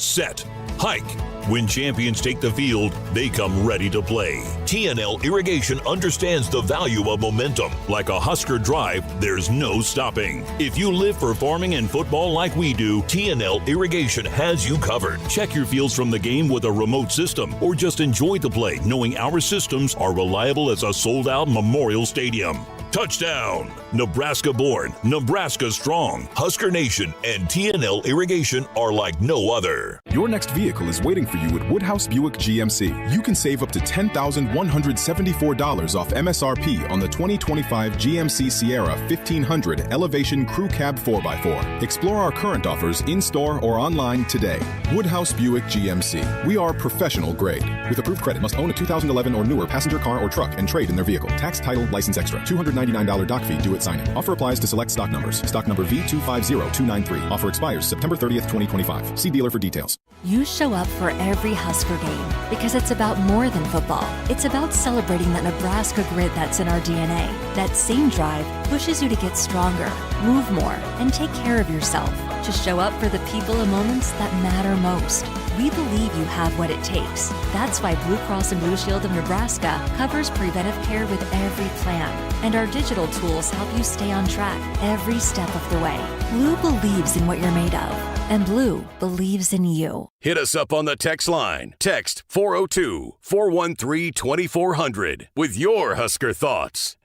set, hike. When champions take the field, they come ready to play. TNL Irrigation understands the value of momentum. Like a Husker drive, there's no stopping. If you live for farming and football like we do, TNL Irrigation has you covered. Check your fields from the game with a remote system, or just enjoy the play knowing our systems are reliable as a sold-out Memorial Stadium. Touchdown! Nebraska born, Nebraska strong. Husker Nation and TNL Irrigation are like no other. Your next vehicle is waiting for you at Woodhouse Buick GMC. You can save up to $10,174 off MSRP on the 2025 GMC Sierra 1500 Elevation Crew Cab 4x4. Explore our current offers in-store or online today. Woodhouse Buick GMC. We are professional grade. With approved credit, must own a 2011 or newer passenger car or truck and trade in their vehicle. Tax, title, license extra. $299 doc fee due at signing. Offer applies to select stock numbers. Stock number V250293. Offer expires September 30th, 2025. See dealer for details. You show up for every Husker game because it's about more than football. It's about celebrating that Nebraska grit that's in our DNA. That same drive pushes you to get stronger, move more, and take care of yourself. To show up for the people and moments that matter most. We believe you have what it takes. That's why Blue Cross and Blue Shield of Nebraska covers preventive care with every plan. And our digital tools help you stay on track every step of the way. Blue believes in what you're made of. And Blue believes in you. Hit us up on the text line. Text 402-413-2400 with your Husker thoughts.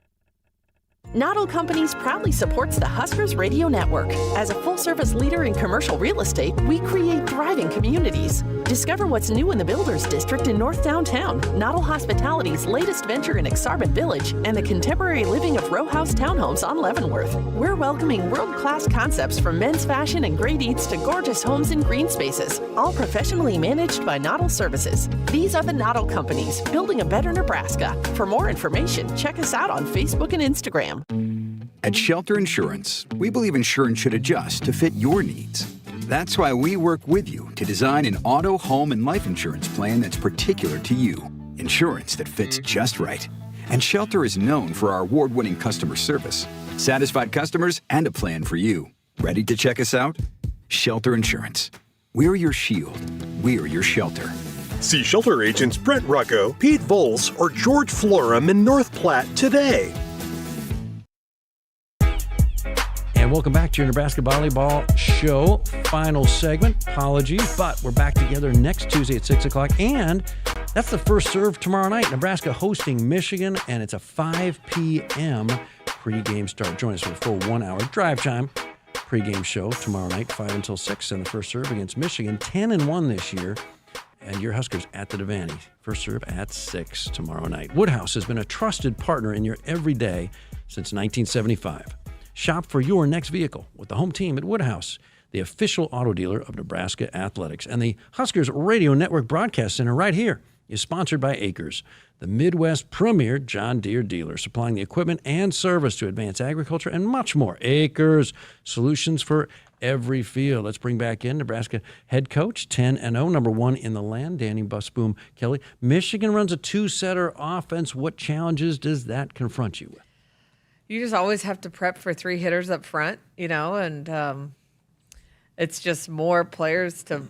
Noddle Companies proudly supports the Huskers Radio Network. As a full-service leader in commercial real estate, we create thriving communities. Discover what's new in the Builders District in North Downtown, Noddle Hospitality's latest venture in Exarban Village, and the contemporary living of row house townhomes on Leavenworth. We're welcoming world-class concepts from men's fashion and great eats to gorgeous homes and green spaces, all professionally managed by Noddle Services. These are the Noddle Companies, building a better Nebraska. For more information, check us out on Facebook and Instagram. At Shelter Insurance, we believe insurance should adjust to fit your needs. That's why we work with you to design an auto, home, and life insurance plan that's particular to you. Insurance that fits just right. And Shelter is known for our award-winning customer service, satisfied customers, and a plan for you. Ready to check us out? Shelter Insurance. We're your shield. We're your shelter. See Shelter agents Brent Rucco, Pete Vols, or George Florum in North Platte today. And welcome back to your Nebraska Volleyball Show. Final segment. Apologies, but we're back together next Tuesday at 6 o'clock. And that's the first serve tomorrow night. Nebraska hosting Michigan, and it's a 5 p.m. pregame start. Join us for a full 1 hour drive time pregame show tomorrow night, 5 until 6. And the first serve against Michigan, 10-1 this year. And your Huskers at the Devaney. First serve at 6 tomorrow night. Woodhouse has been a trusted partner in your everyday since 1975. Shop for your next vehicle with the home team at Woodhouse, the official auto dealer of Nebraska Athletics. And the Huskers Radio Network Broadcast Center right here is sponsored by Akrs, the Midwest premier John Deere dealer, supplying the equipment and service to advance agriculture and much more. Akrs, solutions for every field. Let's bring back in Nebraska head coach, 10-0, number 1 in the land, Danny Busboom Kelly. Michigan runs a two-setter offense. What challenges does that confront you with? You just always have to prep for 3 hitters up front, and it's just more players to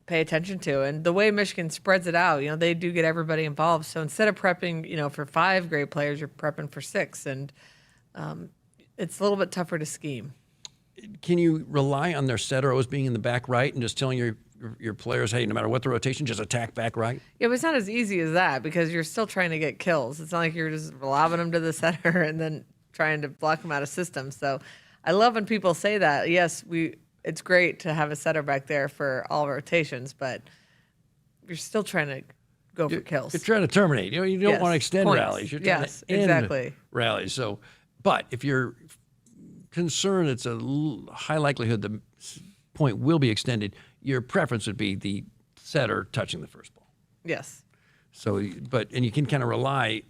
pay attention to. And the way Michigan spreads it out, they do get everybody involved. So instead of prepping, for 5 great players, you're prepping for 6. And it's a little bit tougher to scheme. Can you rely on their setter always being in the back right and just telling your players, hey, no matter what the rotation, just attack back right? Yeah, but it's not as easy as that because you're still trying to get kills. It's not like you're just lobbing them to the setter and then trying to block them out of systems. So I love when people say that. Yes, it's great to have a setter back there for all rotations, but you're still trying to go for kills. You're trying to terminate. You don't want to extend rallies. You're trying to end exactly. rallies. So, but if you're concerned it's a high likelihood the point will be extended, your preference would be the setter touching the first ball. Yes. So, and you can kind of rely,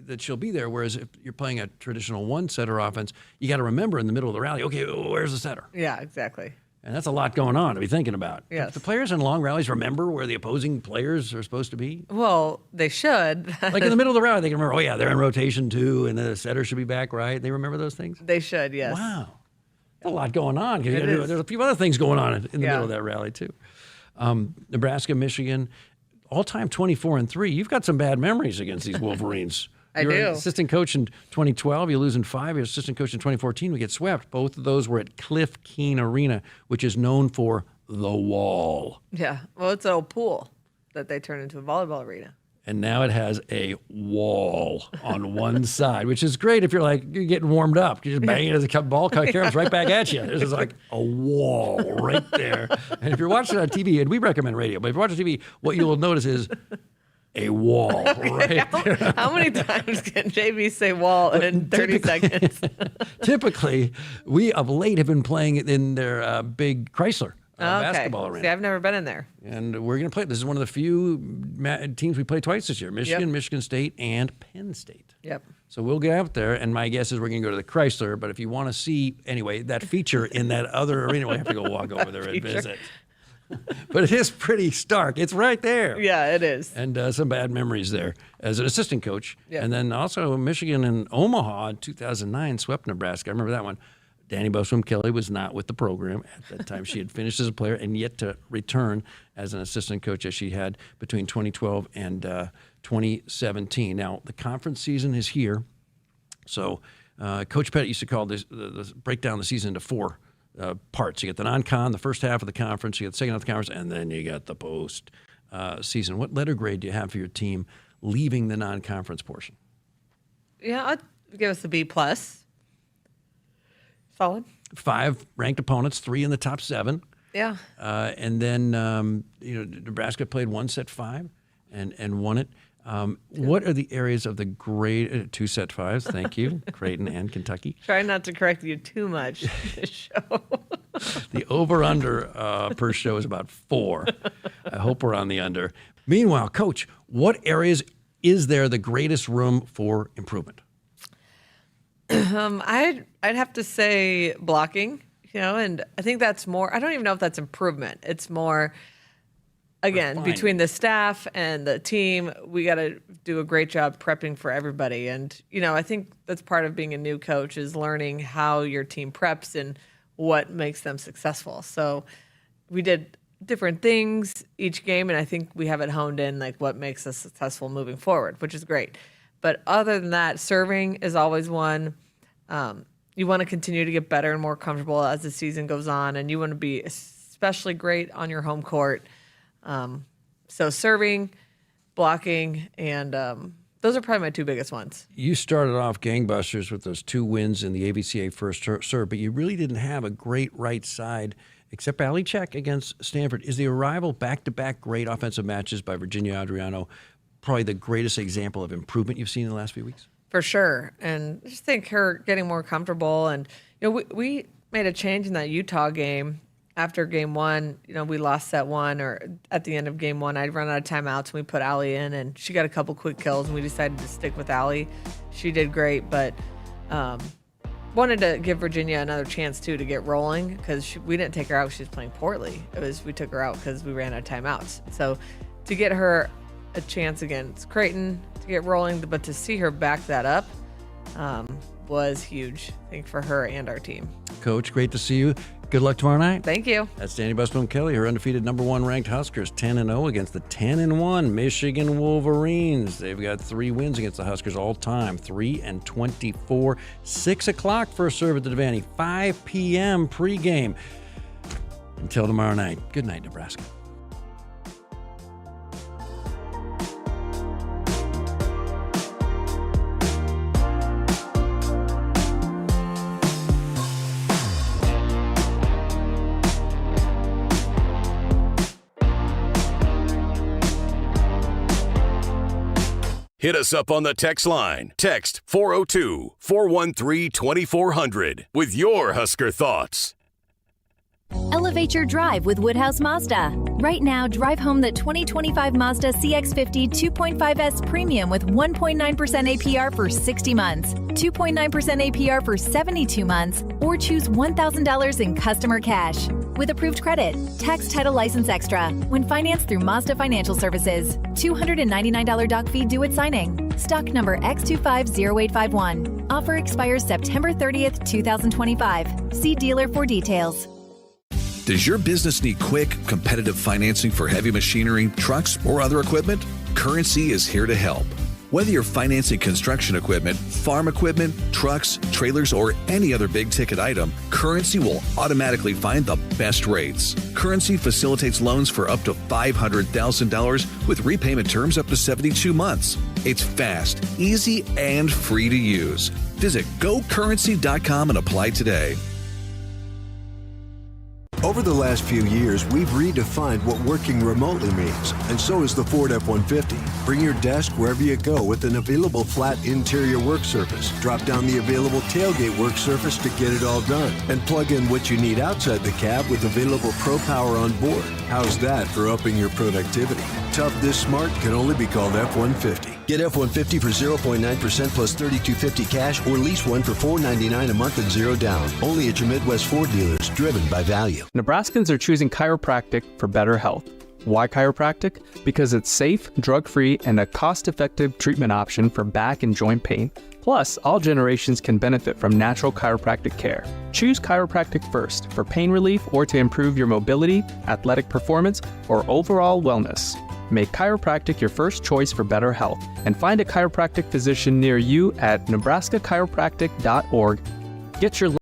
that she'll be there. Whereas if you're playing a traditional one-setter offense, you got to remember in the middle of the rally, okay, where's the setter? Yeah, exactly. And that's a lot going on to be thinking about. Yes. The players in long rallies remember where the opposing players are supposed to be? Well, they should. Like in the middle of the rally, they can remember, they're in rotation too, and the setter should be back right. They remember those things? They should, yes. Wow. There's a lot going on. There's a few other things going on in the middle of that rally too. Nebraska, Michigan, all-time 24-3. You've got some bad memories against these Wolverines. I do. You're an assistant coach in 2012. You lose in 5. You're assistant coach in 2014. We get swept. Both of those were at Cliff Keen Arena, which is known for the wall. Yeah. Well, it's an old pool that they turned into a volleyball arena. And now it has a wall on one side, which is great if you're getting warmed up. You just bang it as a ball comes right back at you. There's just like a wall right there. And if you're watching on TV, and we recommend radio, but if you're watching TV, what you will notice is a wall right there. How many times can JB say wall in 30 seconds? Typically, we of late have been playing in their big Chrysler. Basketball arena. See, I've never been in there. And we're going to play. This is one of the few teams we play twice this year. Michigan, Michigan State, and Penn State. Yep. So we'll get out there, and my guess is we're going to go to the Chrysler. But if you want to see, anyway, that feature in that other arena, we'll have to go walk over there and visit. But it is pretty stark. It's right there. Yeah, it is. And some bad memories there as an assistant coach. Yep. And then also Michigan and Omaha in 2009 swept Nebraska. I remember that one. Danny Busboom-Kelly was not with the program at that time. She had finished as a player and yet to return as an assistant coach as she had between 2012 and 2017. Now, the conference season is here. So Coach Pettit used to call this, break down the season into 4 parts. You get the non-con, the first half of the conference, you get the second half of the conference, and then you got the post season. What letter grade do you have for your team leaving the non-conference portion? Yeah, I'd give us a B+. Solid. 5 ranked opponents, 3 in the top 7. Yeah. And then Nebraska played one set 5 and won it. What are the areas of the grade 2 set 5s? Thank you, Creighton and Kentucky. Try not to correct you too much this show. The over/under per show is about 4. I hope we're on the under. Meanwhile, Coach, what areas is there the greatest room for improvement? I'd have to say blocking, and I think that's more, I don't even know if that's improvement. It's more, again, between the staff and the team, we got to do a great job prepping for everybody. And, I think that's part of being a new coach is learning how your team preps and what makes them successful. So we did different things each game, and I think we have it honed in, like what makes us successful moving forward, which is great. But other than that, serving is always one. You want to continue to get better and more comfortable as the season goes on, and you want to be especially great on your home court. So serving, blocking, and those are probably my 2 biggest ones. You started off gangbusters with those 2 wins in the AVCA first serve, but you really didn't have a great right side except Allie Check against Stanford. Is the arrival back-to-back great offensive matches by Virginia Adriano probably the greatest example of improvement you've seen in the last few weeks? For sure. And I just think her getting more comfortable. And, we made a change in that Utah game after game 1. We lost set 1, or at the end of game 1, I'd run out of timeouts, and we put Allie in, and she got a couple quick kills, and we decided to stick with Allie. She did great, but wanted to give Virginia another chance, too, to get rolling, because we didn't take her out. She was playing poorly. We took her out because we ran out of timeouts. So to get her a chance against Creighton to get rolling, but to see her back that up was huge, I think, for her and our team. Coach, great to see you. Good luck tomorrow night. Thank you. That's Danny Busboom-Kelly, her undefeated number 1 ranked Huskers, 10-0 against the 10-1 Michigan Wolverines. They've got 3 wins against the Huskers all time, 3-24. 6 o'clock first serve at the Devaney, 5 p.m. pregame. Until tomorrow night, good night, Nebraska. Hit us up on the text line. Text 402-413-2400 with your Husker thoughts. Elevate your drive with Woodhouse Mazda. Right now, drive home the 2025 Mazda CX-50 2.5S Premium with 1.9% APR for 60 months, 2.9% APR for 72 months, or choose $1,000 in customer cash. With approved credit, tax, title, license extra. When financed through Mazda Financial Services. $299 doc fee due at signing. Stock number X250851. Offer expires September 30th, 2025. See dealer for details. Does your business need quick, competitive financing for heavy machinery, trucks, or other equipment? Currency is here to help. Whether you're financing construction equipment, farm equipment, trucks, trailers, or any other big-ticket item, Currency will automatically find the best rates. Currency facilitates loans for up to $500,000 with repayment terms up to 72 months. It's fast, easy, and free to use. Visit GoCurrency.com and apply today. Over the last few years, we've redefined what working remotely means, and so is the Ford F-150. Bring your desk wherever you go with an available flat interior work surface. Drop down the available tailgate work surface to get it all done, and plug in what you need outside the cab with available Pro Power on board. How's that for upping your productivity? Tough this smart can only be called F-150. Get F-150 for 0.9% plus $3,250 cash, or lease one for $499 a month and 0 down. Only at your Midwest Ford dealers, driven by value. Nebraskans are choosing chiropractic for better health. Why chiropractic? Because it's safe, drug-free, and a cost-effective treatment option for back and joint pain. Plus, all generations can benefit from natural chiropractic care. Choose chiropractic first for pain relief or to improve your mobility, athletic performance, or overall wellness. Make chiropractic your first choice for better health, and find a chiropractic physician near you at nebraskachiropractic.org. Get your